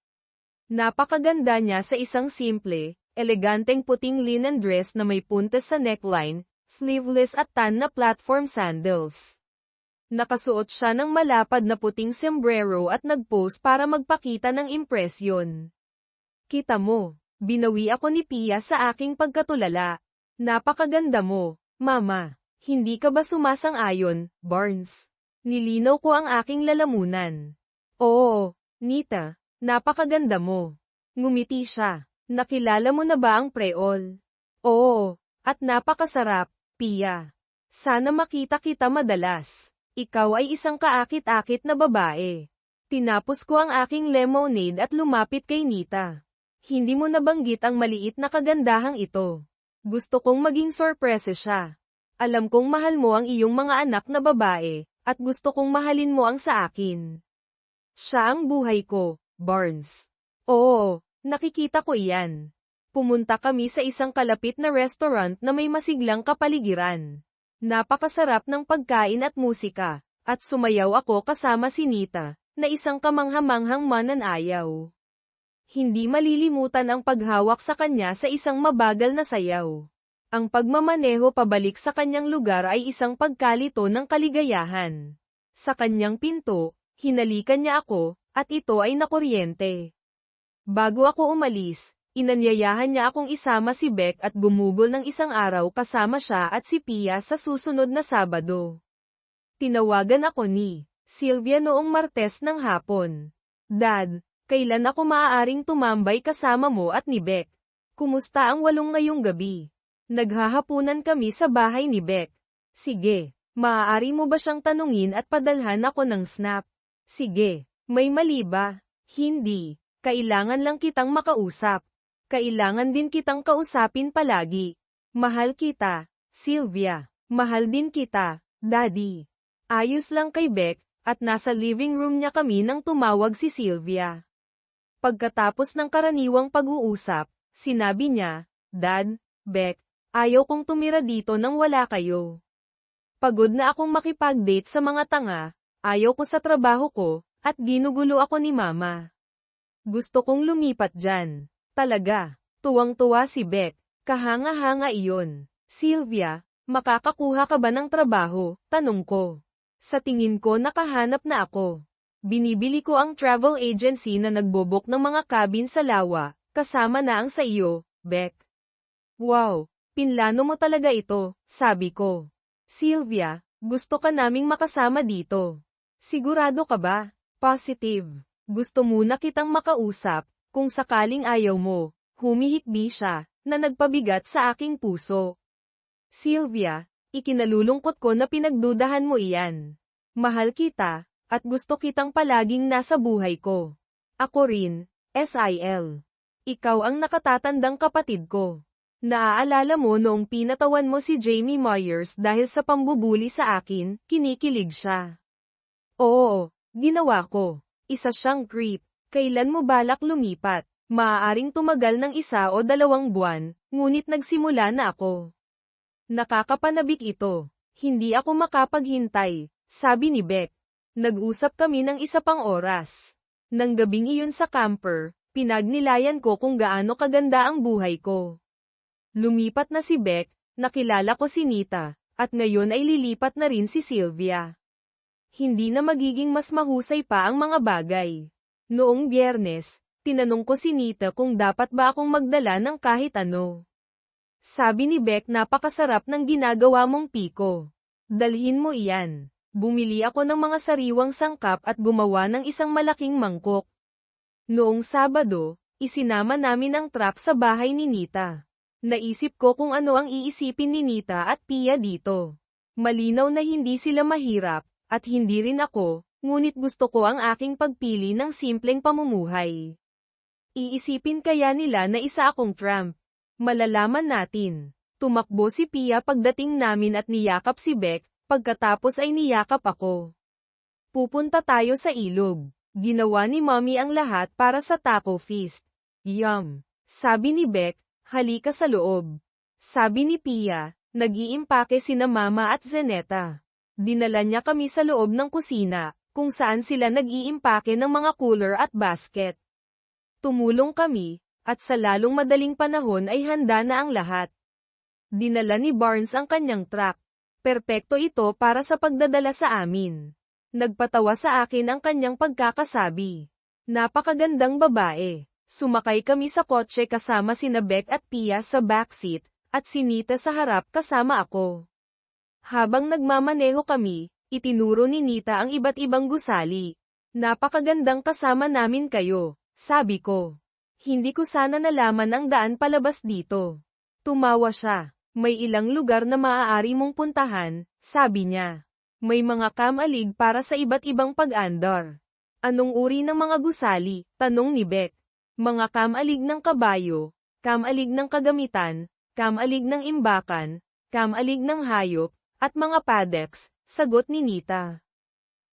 [SPEAKER 1] Napakaganda niya sa isang simple, eleganteng puting linen dress na may puntes sa neckline, sleeveless at tan na platform sandals. Nakasuot siya ng malapad na puting sombrero at nag-pose para magpakita ng impresyon. Kita mo, binawi ako ni Pia sa aking pagkatulala. Napakaganda mo, Mama. Hindi ka ba sumasang-ayon, Barnes? Nilinaw ko ang aking lalamunan. Oo, Nita, napakaganda mo. Ngumiti siya. Nakilala mo na ba ang Preol? Oo, at napakasarap, Pia. Sana makita kita madalas. Ikaw ay isang kaakit-akit na babae. Tinapos ko ang aking lemonade at lumapit kay Nita. Hindi mo nabanggit ang maliit na kagandahang ito. Gusto kong maging sorpresa siya. Alam kong mahal mo ang iyong mga anak na babae, at gusto kong mahalin mo ang sa akin. Siya ang buhay ko, Barnes. Oo, nakikita ko iyan. Pumunta kami sa isang kalapit na restaurant na may masiglang kapaligiran. Napakasarap ng pagkain at musika, at sumayaw ako kasama si Nita, na isang kamanghamanghang mananayaw. Hindi malilimutan ang paghawak sa kanya sa isang mabagal na sayaw. Ang pagmamaneho pabalik sa kanyang lugar ay isang pagkalito ng kaligayahan. Sa kanyang pinto, hinalikan niya ako, at ito ay nakuryente. Bago ako umalis, inanyayahan niya akong isama si Beck at gumugol ng isang araw kasama siya at si Pia sa susunod na Sabado. Tinawagan ako ni Sylvia noong Martes ng hapon. Dad, kailan ako maaaring tumambay kasama mo at ni Beck? Kumusta ang walong ngayong gabi? Naghahapunan kami sa bahay ni Beck. Sige, maaari mo ba siyang tanungin at padalhan ako ng snap? Sige, may mali ba? Hindi, kailangan lang kitang makausap. Kailangan din kitang kausapin palagi. Mahal kita, Sylvia. Mahal din kita, Daddy. Ayos lang kay Beck, at nasa living room niya kami nang tumawag si Sylvia. Pagkatapos ng karaniwang pag-uusap, sinabi niya, Dad, Beck, ayaw kong tumira dito nang wala kayo. Pagod na akong makipag-date sa mga tanga, ayaw ko sa trabaho ko, at ginugulo ako ni Mama. Gusto kong lumipat dyan. Talaga, tuwang-tuwa si Beck, kahanga-hanga iyon. Sylvia, makakakuha ka ba ng trabaho? Tanong ko. Sa tingin ko nakahanap na ako. Binibili ko ang travel agency na nagbobok ng mga cabin sa lawa, kasama na ang sa iyo, Beck. Wow, pinlano mo talaga ito, sabi ko. Sylvia, gusto ka naming makasama dito. Sigurado ka ba? Positive. Gusto muna kitang makausap, kung sakaling ayaw mo. Humihikbi siya, na nagpabigat sa aking puso. Sylvia, ikinalulungkot ko na pinagdudahan mo iyan. Mahal kita, at gusto kitang palaging nasa buhay ko. Ako rin, SIL. Ikaw ang nakatatandang kapatid ko. Naaalala mo noong pinatawan mo si Jamie Myers dahil sa pambubuli sa akin, kinikilig siya. Oo, ginawa ko. Isa siyang creep. Kailan mo balak lumipat? Maaaring tumagal ng 1 o 2 buwan, ngunit nagsimula na ako. Nakakapanabik ito. Hindi ako makapaghintay, sabi ni Beck. Nag-usap kami ng 1 pang oras. Nang gabing iyon sa camper, pinagnilayan ko kung gaano kaganda ang buhay ko. Lumipat na si Beck, nakilala ko si Nita, at ngayon ay lilipat na rin si Sylvia. Hindi na magiging mas mahusay pa ang mga bagay. Noong Biyernes, tinanong ko si Nita kung dapat ba akong magdala ng kahit ano. Sabi ni Beck, napakasarap ng ginagawa mong piko. Dalhin mo iyan. Bumili ako ng mga sariwang sangkap at gumawa ng isang malaking mangkok. Noong Sabado, isinama namin ang truck sa bahay ni Nita. Naisip ko kung ano ang iisipin ni Nita at Pia dito. Malinaw na hindi sila mahirap, at hindi rin ako, ngunit gusto ko ang aking pagpili ng simpleng pamumuhay. Iisipin kaya nila na isa akong tramp? Malalaman natin. Tumakbo si Pia pagdating namin at niyakap si Beck, pagkatapos ay niyakap ako. Pupunta tayo sa ilog. Ginawa ni Mommy ang lahat para sa taco feast. Yum! Sabi ni Beck, halika sa loob. Sabi ni Pia, nag-iimpake sina Mama at Zeneta. Dinala niya kami sa loob ng kusina, kung saan sila nag-iimpake ng mga cooler at basket. Tumulong kami, at sa lalong madaling panahon ay handa na ang lahat. Dinala ni Barnes ang kanyang truck. Perpekto ito para sa pagdadala sa amin. Nagpatawa sa akin ang kanyang pagkakasabi. Napakagandang babae. Sumakay kami sa kotse kasama sina Beck at Pia sa backseat, at si Nita sa harap kasama ako. Habang nagmamaneho kami, itinuro ni Nita ang iba't ibang gusali. Napakagandang kasama namin kayo, sabi ko. Hindi ko sana nalaman ang daan palabas dito. Tumawa siya. May ilang lugar na maaari mong puntahan, sabi niya. May mga kamalig para sa iba't ibang pag-andar. Anong uri ng mga gusali? Tanong ni Beck. Mga kamalig ng kabayo, kamalig ng kagamitan, kamalig ng imbakan, kamalig ng hayop, at mga paddocks, sagot ni Nita.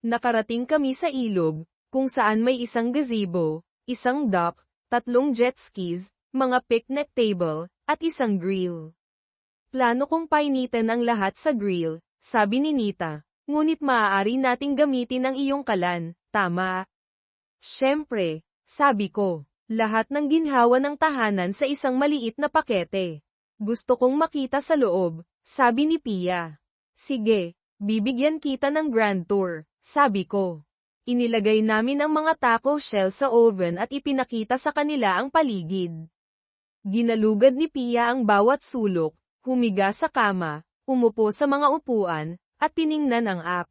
[SPEAKER 1] Nakarating kami sa ilog, kung saan may isang gazebo, isang dock, 3 jet skis, mga picnic table, at isang grill. Plano kong painitan ang lahat sa grill, sabi ni Nita, ngunit maaari nating gamitin ang iyong kalan, tama? Siyempre, sabi ko, lahat ng ginhawa ng tahanan sa isang maliit na pakete. Gusto kong makita sa loob, sabi ni Pia. Sige, bibigyan kita ng grand tour, sabi ko. Inilagay namin ang mga taco shell sa oven at ipinakita sa kanila ang paligid. Ginalugad ni Pia ang bawat sulok, humiga sa kama, umupo sa mga upuan, at tiningnan ang app.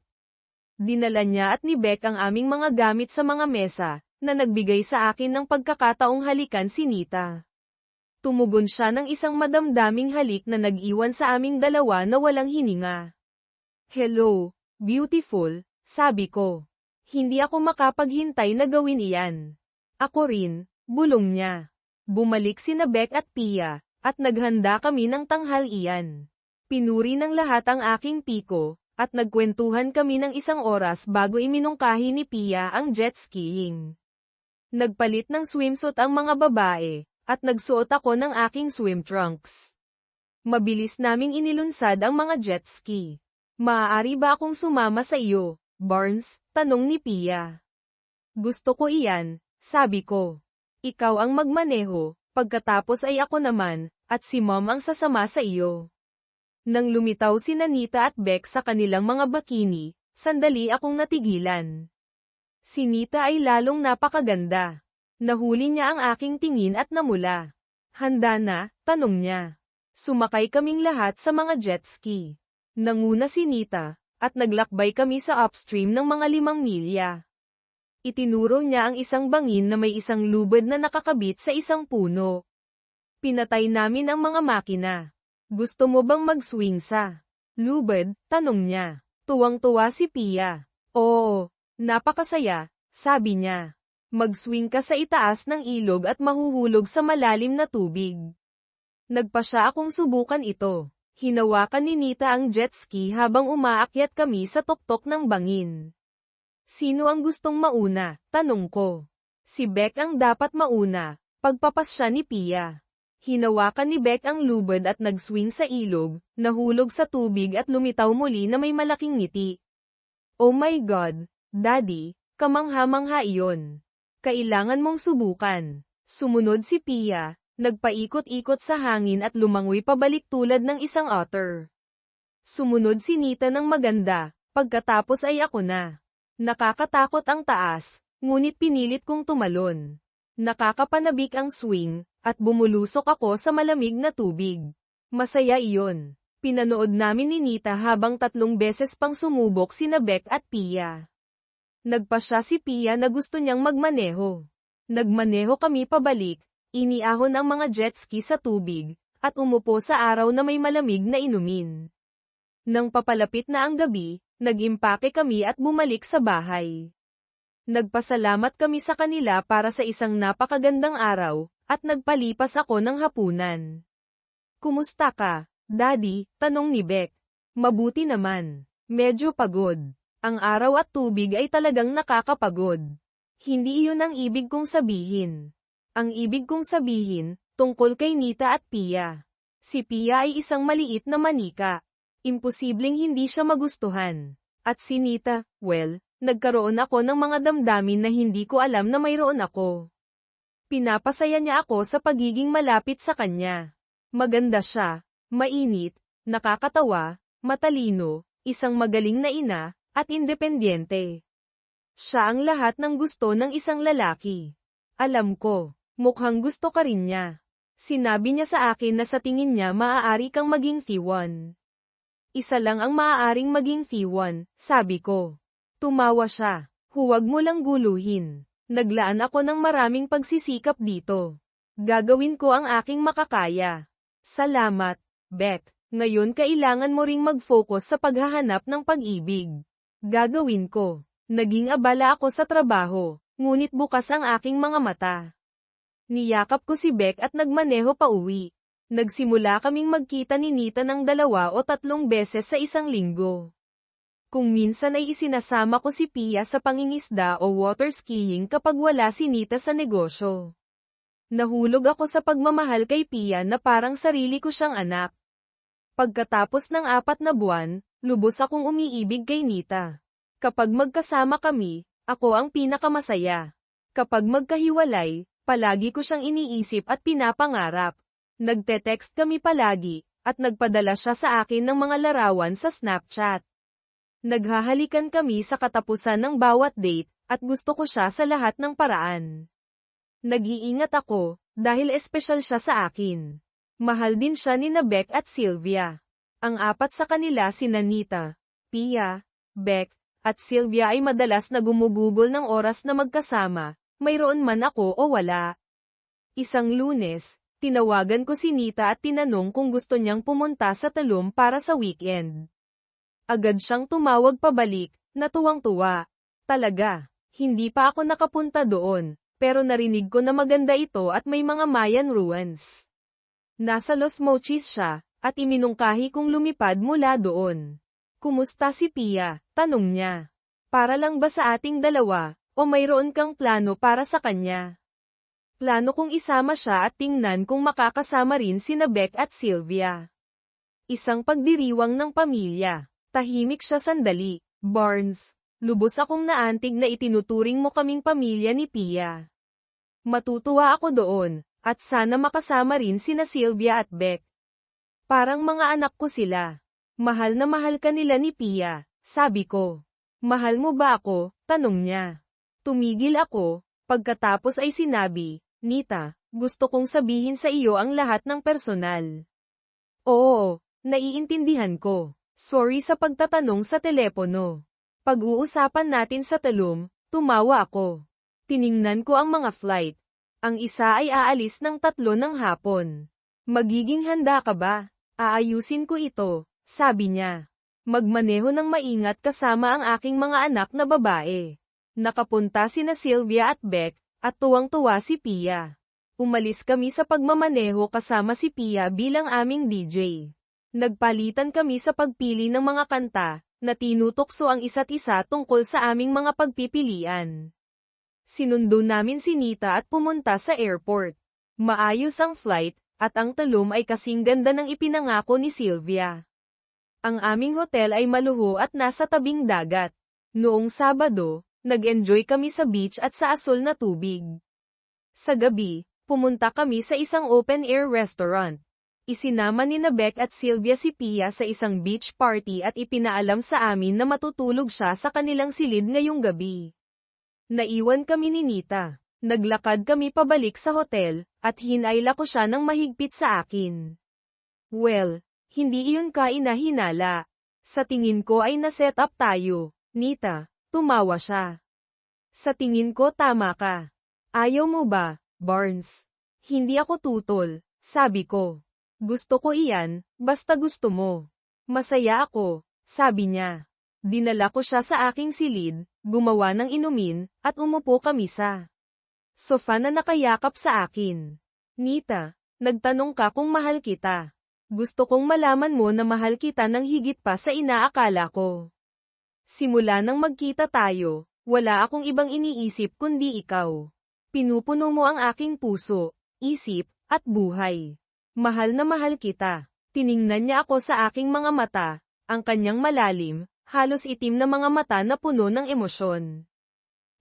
[SPEAKER 1] Dinala niya at ni Beck ang aming mga gamit sa mga mesa, na nagbigay sa akin ng pagkakataong halikan si Nita. Tumugon siya ng isang madamdaming halik na nag-iwan sa aming dalawa na walang hininga. Hello, beautiful, sabi ko. Hindi ako makapaghintay na gawin iyan. Ako rin, bulong niya. Bumalik sina Beck at Pia, at naghanda kami ng tanghalian. Pinuri ng lahat ang aking piko, at nagkwentuhan kami ng 1 oras bago iminungkahi ni Pia ang jet skiing. Nagpalit ng swimsuit ang mga babae, at nagsuot ako ng aking swim trunks. Mabilis naming inilunsad ang mga jet ski. Maaari ba akong sumama sa iyo, Barnes? Tanong ni Pia. Gusto ko iyan, sabi ko. Ikaw ang magmaneho, pagkatapos ay ako naman, at si Mom ang sasama sa iyo. Nang lumitaw si Nita at Beck sa kanilang mga bikini, sandali akong natigilan. Si Nita ay lalong napakaganda. Nahuli niya ang aking tingin at namula. Handa na? Tanong niya. Sumakay kaming lahat sa mga jet ski. Nanguna si Nita, at naglakbay kami sa upstream ng mga 5 milya. Itinuro niya ang isang bangin na may isang lubid na nakakabit sa isang puno. Pinatay namin ang mga makina. Gusto mo bang mag-swing sa lubid? Tanong niya. Tuwang-tuwa si Pia. Oo, napakasaya, sabi niya. Mag-swing ka sa itaas ng ilog at mahuhulog sa malalim na tubig. Nagpa siya akong subukan ito. Hinawakan ni Nita ang jet ski habang umaakyat kami sa tuktok ng bangin. Sino ang gustong mauna? Tanong ko. Si Beck ang dapat mauna, pagpapas siya ni Pia. Hinawakan ni Beck ang lubid at nag-swing sa ilog, nahulog sa tubig at lumitaw muli na may malaking ngiti. Oh my God, Daddy, kamangha-mangha iyon. Kailangan mong subukan. Sumunod si Pia, nagpaikot-ikot sa hangin at lumangoy pabalik tulad ng isang otter. Sumunod si Nita ng maganda, pagkatapos ay ako na. Nakakatakot ang taas, ngunit pinilit kong tumalon. Nakakapanabik ang swing, at bumulusok ako sa malamig na tubig. Masaya iyon. Pinanood namin ni Nita habang 3 beses pang sumubok sina Beck at Pia. Nagpa siya si Pia na gusto niyang magmaneho. Nagmaneho kami pabalik, iniahon ang mga jet ski sa tubig, at umupo sa araw na may malamig na inumin. Nang papalapit na ang gabi, nag-impake kami at bumalik sa bahay. Nagpasalamat kami sa kanila para sa isang napakagandang araw, at nagpalipas ako ng hapunan. Kumusta ka, Daddy? Tanong ni Beck. Mabuti naman. Medyo pagod. Ang araw at tubig ay talagang nakakapagod. Hindi iyon ang ibig kong sabihin. Ang ibig kong sabihin, tungkol kay Nita at Pia. Si Pia ay isang maliit na manika. Imposibleng hindi siya magustuhan. At si Nita, well, nagkaroon ako ng mga damdamin na hindi ko alam na mayroon ako. Pinapasaya niya ako sa pagiging malapit sa kanya. Maganda siya, mainit, nakakatawa, matalino, isang magaling na ina, at independyente. Siya ang lahat ng gusto ng isang lalaki. Alam ko, mukhang gusto ka rin niya. Sinabi niya sa akin na sa tingin niya maaari kang maging Thiwan. Isa lang ang maaaring maging Thiwan, sabi ko. Tumawa siya. Huwag mo lang guluhin. Naglaan ako ng maraming pagsisikap dito. Gagawin ko ang aking makakaya. Salamat, Beck. Ngayon kailangan mo ring mag-focus sa paghahanap ng pag-ibig. Gagawin ko. Naging abala ako sa trabaho, ngunit bukas ang aking mga mata. Niyakap ko si Beck at nagmaneho pa uwi. Nagsimula kaming magkita ni Nita ng 2 o 3 beses sa isang linggo. Kung minsan ay isinasama ko si Pia sa pangingisda o water skiing kapag wala si Nita sa negosyo. Nahulog ako sa pagmamahal kay Pia na parang sarili ko siyang anak. Pagkatapos ng 4 na buwan, lubos akong umiibig kay Nita. Kapag magkasama kami, ako ang pinakamasaya. Kapag magkahiwalay, palagi ko siyang iniisip at pinapangarap. Nagte-text kami palagi, at nagpadala siya sa akin ng mga larawan sa Snapchat. Naghahalikan kami sa katapusan ng bawat date, at gusto ko siya sa lahat ng paraan. Nag-iingat ako, dahil espesyal siya sa akin. Mahal din siya ni Beck at Sylvia. Ang 4 sa kanila sina Nita, Pia, Beck, at Sylvia ay madalas na gumugugol ng oras na magkasama, mayroon man ako o wala. Isang Lunes, tinawagan ko si Nita at tinanong kung gusto niyang pumunta sa Tulum para sa weekend. Agad siyang tumawag pabalik, na tuwang-tuwa. Talaga, hindi pa ako nakapunta doon, pero narinig ko na maganda ito at may mga Mayan ruins. Nasa Los Mochis siya, at iminungkahi kong lumipad mula doon. Kumusta si Pia? Tanong niya. Para lang ba sa ating dalawa, o mayroon kang plano para sa kanya? Plano kong isama siya at tingnan kung makakasama rin sina Beck at Sylvia. Isang pagdiriwang ng pamilya. Tahimik siya sandali. Barnes, lubos akong naantig na itinuturing mo kaming pamilya ni Pia. Matutuwa ako doon, at sana makasama rin sina Sylvia at Beck. Parang mga anak ko sila. Mahal na mahal ka nila ni Pia, sabi ko. Mahal mo ba ako? Tanong niya. Tumigil ako, pagkatapos ay sinabi, Nita, gusto kong sabihin sa iyo ang lahat ng personal. Oo, naiintindihan ko. Sorry sa pagtatanong sa telepono. Pag-uusapan natin sa Tulum, Tumawa ako. Tiningnan ko ang mga flight. Ang isa ay aalis ng 3 ng hapon. Magiging handa ka ba? Aayusin ko ito, sabi niya. Magmaneho ng maingat kasama ang aking mga anak na babae. Nakapunta sina Sylvia at Beck, at tuwang-tuwa si Pia. Umalis kami sa pagmamaneho kasama si Pia bilang aming DJ. Nagpalitan kami sa pagpili ng mga kanta, na tinutokso ang isa't isa tungkol sa aming mga pagpipilian. Sinundo namin si Nita at pumunta sa airport. Maayos ang flight, at ang talum ay kasing ganda ng ipinangako ni Sylvia. Ang aming hotel ay maluho at nasa tabing dagat. Noong Sabado, nag-enjoy kami sa beach at sa asul na tubig. Sa gabi, pumunta kami sa isang open-air restaurant. Isinama ni Beck at Sylvia si Pia sa isang beach party at ipinaalam sa amin na matutulog siya sa kanilang silid ngayong gabi. Naiwan kami ni Nita. Naglakad kami pabalik sa hotel, at hinayla ko siya ng mahigpit sa akin. Well, hindi iyon kainahinala. Sa tingin ko ay na-set up tayo, Nita. Tumawa siya. Sa tingin ko tama ka. Ayaw mo ba, Barnes? Hindi ako tutol, sabi ko. Gusto ko iyan, basta gusto mo. Masaya ako, sabi niya. Dinala ko siya sa aking silid, gumawa ng inumin, at umupo kami sa sofa na nakayakap sa akin. Nita, nagtanong ka kung mahal kita. Gusto kong malaman mo na mahal kita ng higit pa sa inaakala ko. Simula nang magkita tayo, wala akong ibang iniisip kundi ikaw. Pinupuno mo ang aking puso, isip, at buhay. Mahal na mahal kita. Tiningnan niya ako sa aking mga mata, ang kanyang malalim, halos itim na mga mata na puno ng emosyon.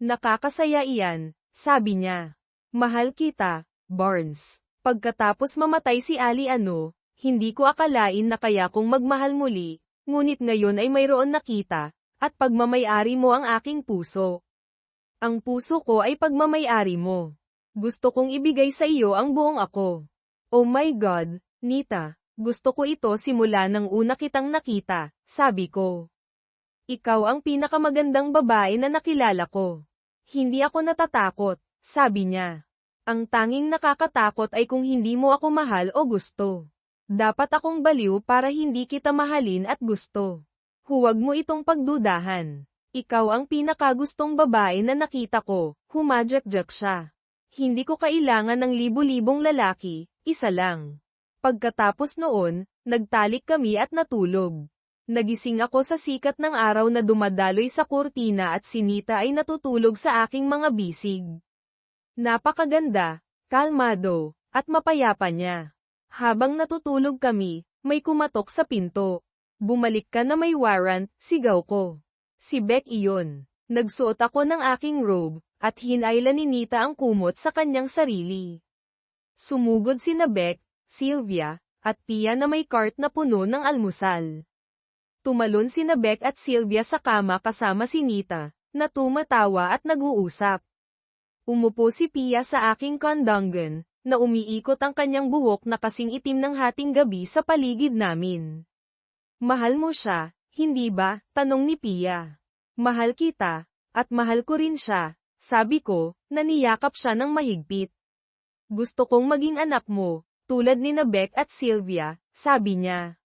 [SPEAKER 1] Nakakasaya iyan, sabi niya. Mahal kita, Barnes. Pagkatapos mamatay si Ali hindi ko akalain na kaya kong magmahal muli, ngunit ngayon ay mayroon nakita, at pagmamayari mo ang aking puso. Ang puso ko ay pagmamayari mo. Gusto kong ibigay sa iyo ang buong ako. Oh my God, Nita, gusto ko ito simula nang una kitang nakita, sabi ko. Ikaw ang pinakamagandang babae na nakilala ko. Hindi ako natatakot, sabi niya. Ang tanging nakakatakot ay kung hindi mo ako mahal o gusto. Dapat akong baliw para hindi kita mahalin at gusto. Huwag mo itong pagdudahan. Ikaw ang pinakagustong babae na nakita ko, humadyak-jak siya. Hindi ko kailangan ng libu-libong lalaki, isa lang. Pagkatapos noon, nagtalik kami at natulog. Nagising ako sa sikat ng araw na dumadaloy sa kurtina at si Nita ay natutulog sa aking mga bisig. Napakaganda, kalmado, at mapayapa niya. Habang natutulog kami, may kumatok sa pinto. Bumalik ka na may warrant, sigaw ko. Si Beck iyon. Nagsuot ako ng aking robe, at hinayla ni Nita ang kumot sa kanyang sarili. Sumugod sina Beck, Sylvia, at Pia na may cart na puno ng almusal. Tumalon sina Beck at Sylvia sa kama kasama si Nita, na tumatawa at nag-uusap. Umupo si Pia sa aking kondongan, na umiikot ang kanyang buhok na kasing itim ng hating gabi sa paligid namin. Mahal mo siya, hindi ba? Tanong ni Pia. Mahal kita, at mahal ko rin siya, sabi ko, na niyakap siya ng mahigpit. Gusto kong maging anak mo, tulad ni Beck at Sylvia, sabi niya.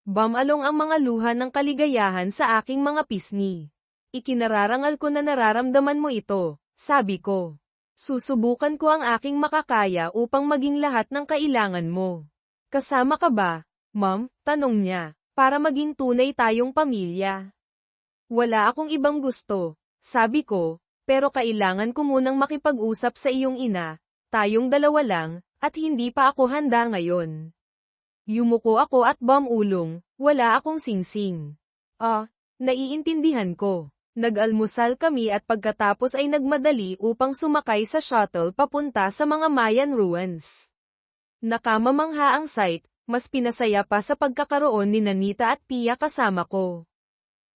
[SPEAKER 1] Bumalong ang mga luha ng kaligayahan sa aking mga pisngi. Ikinararangal ko na nararamdaman mo ito, sabi ko. Susubukan ko ang aking makakaya upang maging lahat ng kailangan mo. Kasama ka ba, Ma'am? Tanong niya, para maging tunay tayong pamilya. Wala akong ibang gusto, sabi ko, pero kailangan ko munang makipag-usap sa iyong ina, tayong dalawa lang, at hindi pa ako handa ngayon. Yumuko ako at bumulong, wala akong singsing. Naiintindihan ko. Nag-almusal kami at pagkatapos ay nagmadali upang sumakay sa shuttle papunta sa mga Mayan ruins. Nakamamangha ang sight, mas pinasaya pa sa pagkakaroon ni Nita at Pia kasama ko.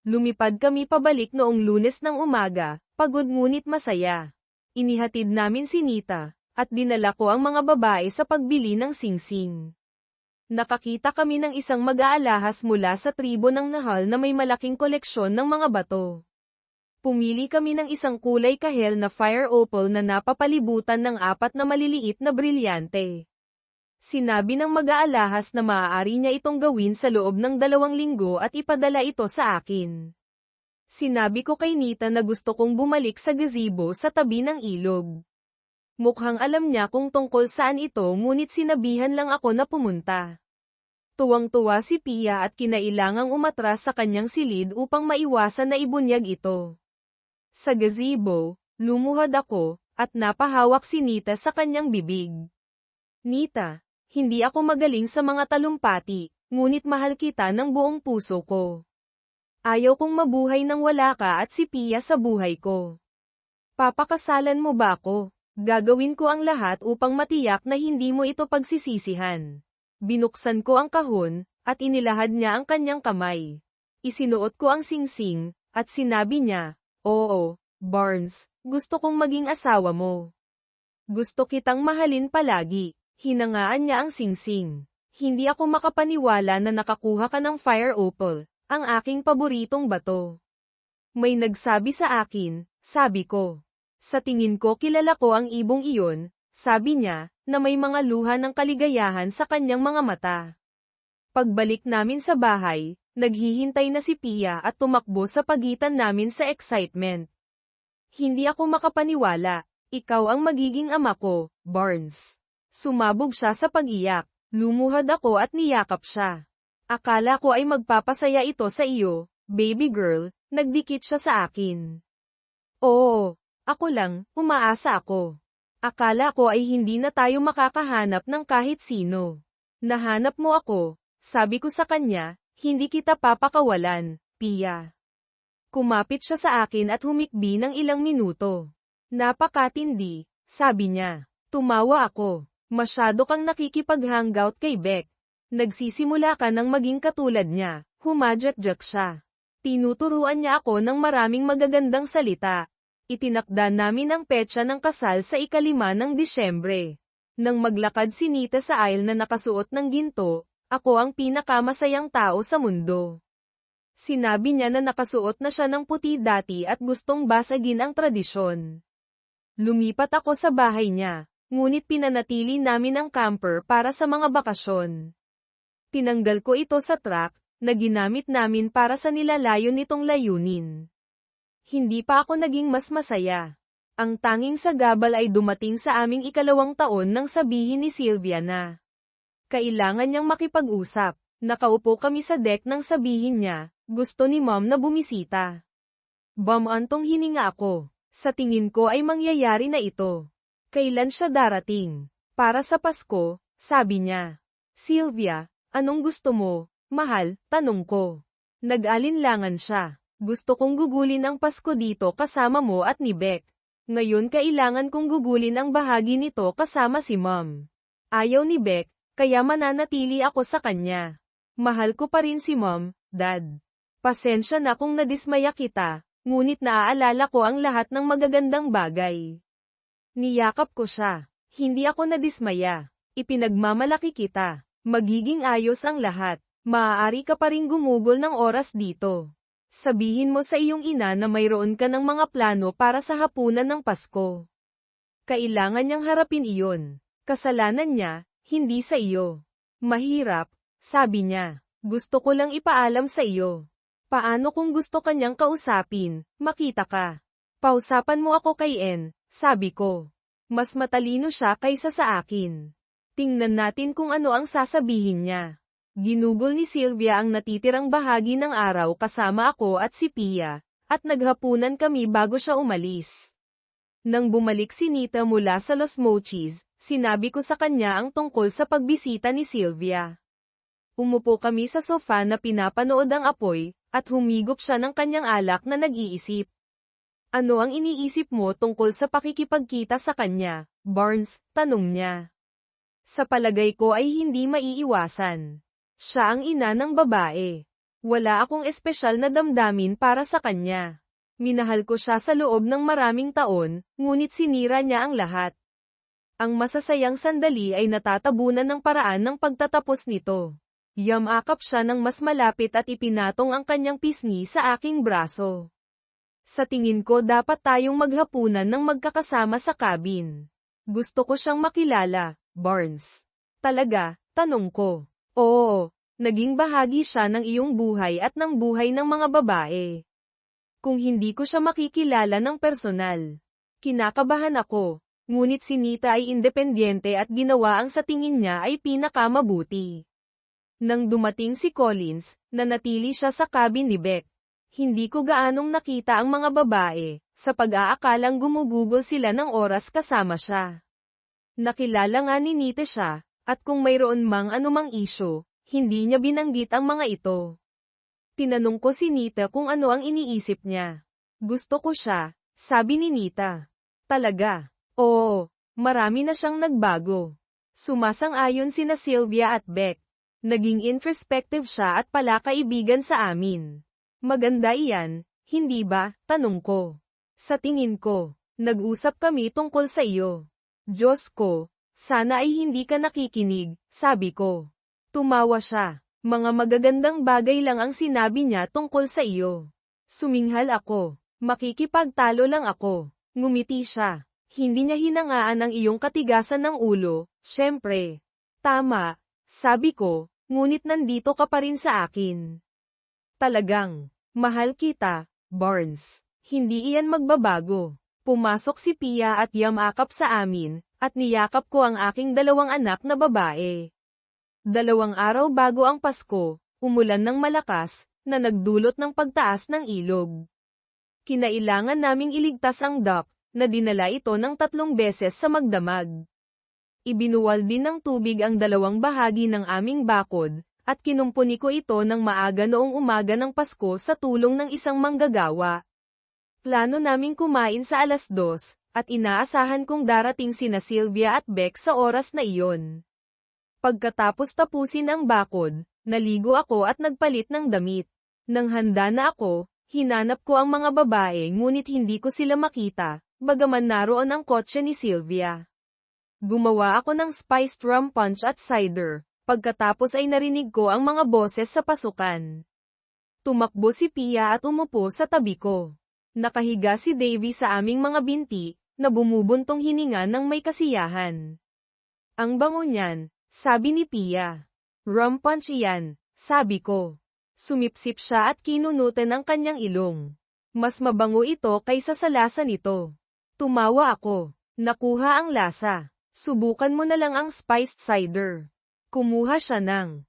[SPEAKER 1] Lumipad kami pabalik noong Lunes ng umaga, pagod ngunit masaya. Inihatid namin si Nita, at dinala ko ang mga babae sa pagbili ng singsing. Nakakita kami ng isang mag-aalahas mula sa tribo ng Nahal na may malaking koleksyon ng mga bato. Pumili kami ng isang kulay kahel na fire opal na napapalibutan ng 4 na maliliit na brilyante. Sinabi ng mag-aalahas na maaari niya itong gawin sa loob ng 2 linggo at ipadala ito sa akin. Sinabi ko kay Nita na gusto kong bumalik sa gazebo sa tabi ng ilog. Mukhang alam niya kung tungkol saan ito ngunit sinabihan lang ako na pumunta. Tuwang-tuwa si Pia at kinailangang umatras sa kanyang silid upang maiwasan na ibunyag ito. Sa gazebo, lumuhod ako, at napahawak si Nita sa kanyang bibig. Nita, hindi ako magaling sa mga talumpati, ngunit mahal kita ng buong puso ko. Ayaw kong mabuhay nang wala ka at si Pia sa buhay ko. Papakasalan mo ba ako? Gagawin ko ang lahat upang matiyak na hindi mo ito pagsisisihan. Binuksan ko ang kahon, at inilahad niya ang kanyang kamay. Isinuot ko ang singsing, at sinabi niya, "Oo, Barnes, gusto kong maging asawa mo. Gusto kitang mahalin palagi." Hinangaan niya ang singsing. Hindi ako makapaniwala na nakakuha ka ng fire opal, ang aking paboritong bato. May nagsabi sa akin, sabi ko. Sa tingin ko kilala ko ang ibong iyon, sabi niya, na may mga luha ng kaligayahan sa kanyang mga mata. Pagbalik namin sa bahay, naghihintay na si Pia at tumakbo sa pagitan namin sa excitement. Hindi ako makapaniwala, ikaw ang magiging ama ko, Barnes. Sumabog siya sa pag-iyak, lumuhad ako at niyakap siya. Akala ko ay magpapasaya ito sa iyo, baby girl, nagdikit siya sa akin. Oo, ako lang, umaasa ako. Akala ko ay hindi na tayo makakahanap ng kahit sino. Nahanap mo ako, sabi ko sa kanya, hindi kita papakawalan, Pia. Kumapit siya sa akin at humikbi ng ilang minuto. Napakatindi, sabi niya. Tumawa ako. Masyado kang nakikipag-hangout kay Beck. Nagsisimula ka ng maging katulad niya, humadyak-jak siya. Tinuturuan niya ako ng maraming magagandang salita. Itinakda namin ang petsa ng kasal sa 5 ng Disyembre. Nang maglakad si Nita sa aisle na nakasuot ng ginto, ako ang pinakamasayang tao sa mundo. Sinabi niya na nakasuot na siya ng puti dati at gustong basagin ang tradisyon. Lumipat ako sa bahay niya. Ngunit pinanatili namin ang camper para sa mga bakasyon. Tinanggal ko ito sa truck, na ginamit namin para sa nilalayon nitong layunin. Hindi pa ako naging mas masaya. Ang tanging sagabal ay dumating sa aming 2 taon nang sabihin ni Sylvia na kailangan niyang makipag-usap. Nakaupo kami sa deck nang sabihin niya, gusto ni Mom na bumisita. Bumantong hininga ako. Sa tingin ko ay mangyayari na ito. Kailan siya darating? Para sa Pasko, sabi niya. Sylvia, anong gusto mo, mahal? Tanong ko. Nag-alinlangan siya. Gusto kong gugulin ang Pasko dito kasama mo at ni Beck. Ngayon kailangan kong gugulin ang bahagi nito kasama si Mom. Ayaw ni Beck, kaya mananatili ako sa kanya. Mahal ko pa rin si Mom, Dad. Pasensya na kung nadismaya kita, ngunit naaalala ko ang lahat ng magagandang bagay. Niyakap ko siya. Hindi ako nadismaya. Ipinagmamalaki kita. Magiging ayos ang lahat. Maaari ka pa ring gumugol ng oras dito. Sabihin mo sa iyong ina na mayroon ka ng mga plano para sa hapunan ng Pasko. Kailangan niyang harapin iyon. Kasalanan niya, hindi sa iyo. Mahirap, sabi niya. Gusto ko lang ipaalam sa iyo. Paano kung gusto kanyang kausapin, makita ka? Pausapan mo ako kay N. Sabi ko. Mas matalino siya kaysa sa akin. Tingnan natin kung ano ang sasabihin niya. Ginugol ni Sylvia ang natitirang bahagi ng araw kasama ako at si Pia, at naghapunan kami bago siya umalis. Nang bumalik si Nita mula sa Los Mochis, sinabi ko sa kanya ang tungkol sa pagbisita ni Sylvia. Umupo kami sa sofa na pinapanood ang apoy, at humigop siya ng kanyang alak na nag-iisip. Ano ang iniisip mo tungkol sa pakikipagkita sa kanya, Barnes? Tanong niya. Sa palagay ko ay hindi maiiwasan. Siya ang ina ng babae. Wala akong espesyal na damdamin para sa kanya. Minahal ko siya sa loob ng maraming taon, ngunit sinira niya ang lahat. Ang masasayang sandali ay natatabunan ng paraan ng pagtatapos nito. Yamakap siya ng mas malapit at ipinatong ang kanyang pisngi sa aking braso. Sa tingin ko dapat tayong maghapunan ng magkakasama sa cabin. Gusto ko siyang makilala, Barnes. Talaga, tanong ko. Oo, naging bahagi siya ng iyong buhay at ng buhay ng mga babae. Kung hindi ko siya makikilala ng personal. Kinakabahan ako, ngunit si Nita ay independyente at ginawa ang sa tingin niya ay pinakamabuti. Nang dumating si Collins, nanatili siya sa cabin ni Beck. Hindi ko gaanong nakita ang mga babae, sa pag-aakalang gumugugol sila ng oras kasama siya. Nakilala nga ni Nita siya, at kung mayroon mang anumang isyo, hindi niya binanggit ang mga ito. Tinanong ko si Nita kung ano ang iniisip niya. Gusto ko siya, sabi ni Nita. Talaga? Oo, marami na siyang nagbago. Sumasang-ayon sina Sylvia at Beck. Naging introspective siya at palakaibigan sa amin. Maganda iyan, hindi ba? Tanong ko. Sa tingin ko, nag-usap kami tungkol sa iyo. Diyos ko, sana ay hindi ka nakikinig, sabi ko. Tumawa siya. Mga magagandang bagay lang ang sinabi niya tungkol sa iyo. Suminghal ako. Makikipagtalo lang ako. Ngumiti siya. Hindi niya hinangaan ang iyong katigasan ng ulo, syempre. Tama, sabi ko, ngunit nandito ka pa rin sa akin. Talagang, mahal kita, Barnes. Hindi iyan magbabago. Pumasok si Pia at yamakap sa amin, at niyakap ko ang aking 2 anak na babae. 2 araw bago ang Pasko, umulan ng malakas, na nagdulot ng pagtaas ng ilog. Kinailangan naming iligtas ang dock, na dinala ito ng 3 beses sa magdamag. Ibinuwal din ng tubig ang 2 bahagi ng aming bakod, at kinumpuni ko ito ng maaga noong umaga ng Pasko sa tulong ng isang manggagawa. Plano naming kumain sa 2:00, at inaasahan kong darating sina Sylvia at Beck sa oras na iyon. Pagkatapos tapusin ang bakod, naligo ako at nagpalit ng damit. Nang handa na ako, hinanap ko ang mga babae ngunit hindi ko sila makita, bagaman naroon ang kotse ni Sylvia. Gumawa ako ng spiced rum punch at cider, pagkatapos ay narinig ko ang mga boses sa pasukan. Tumakbo si Pia at umupo sa tabi ko. Nakahiga si Davy sa aming mga binti, na bumubuntong hininga ng may kasiyahan. Ang bango niyan, sabi ni Pia. Rum punch iyan, sabi ko. Sumipsip siya at kinunutan ang kanyang ilong. Mas mabango ito kaysa sa lasa nito. Tumawa ako. Nakuha ang lasa. Subukan mo na lang ang spiced cider. Kumuha siya ng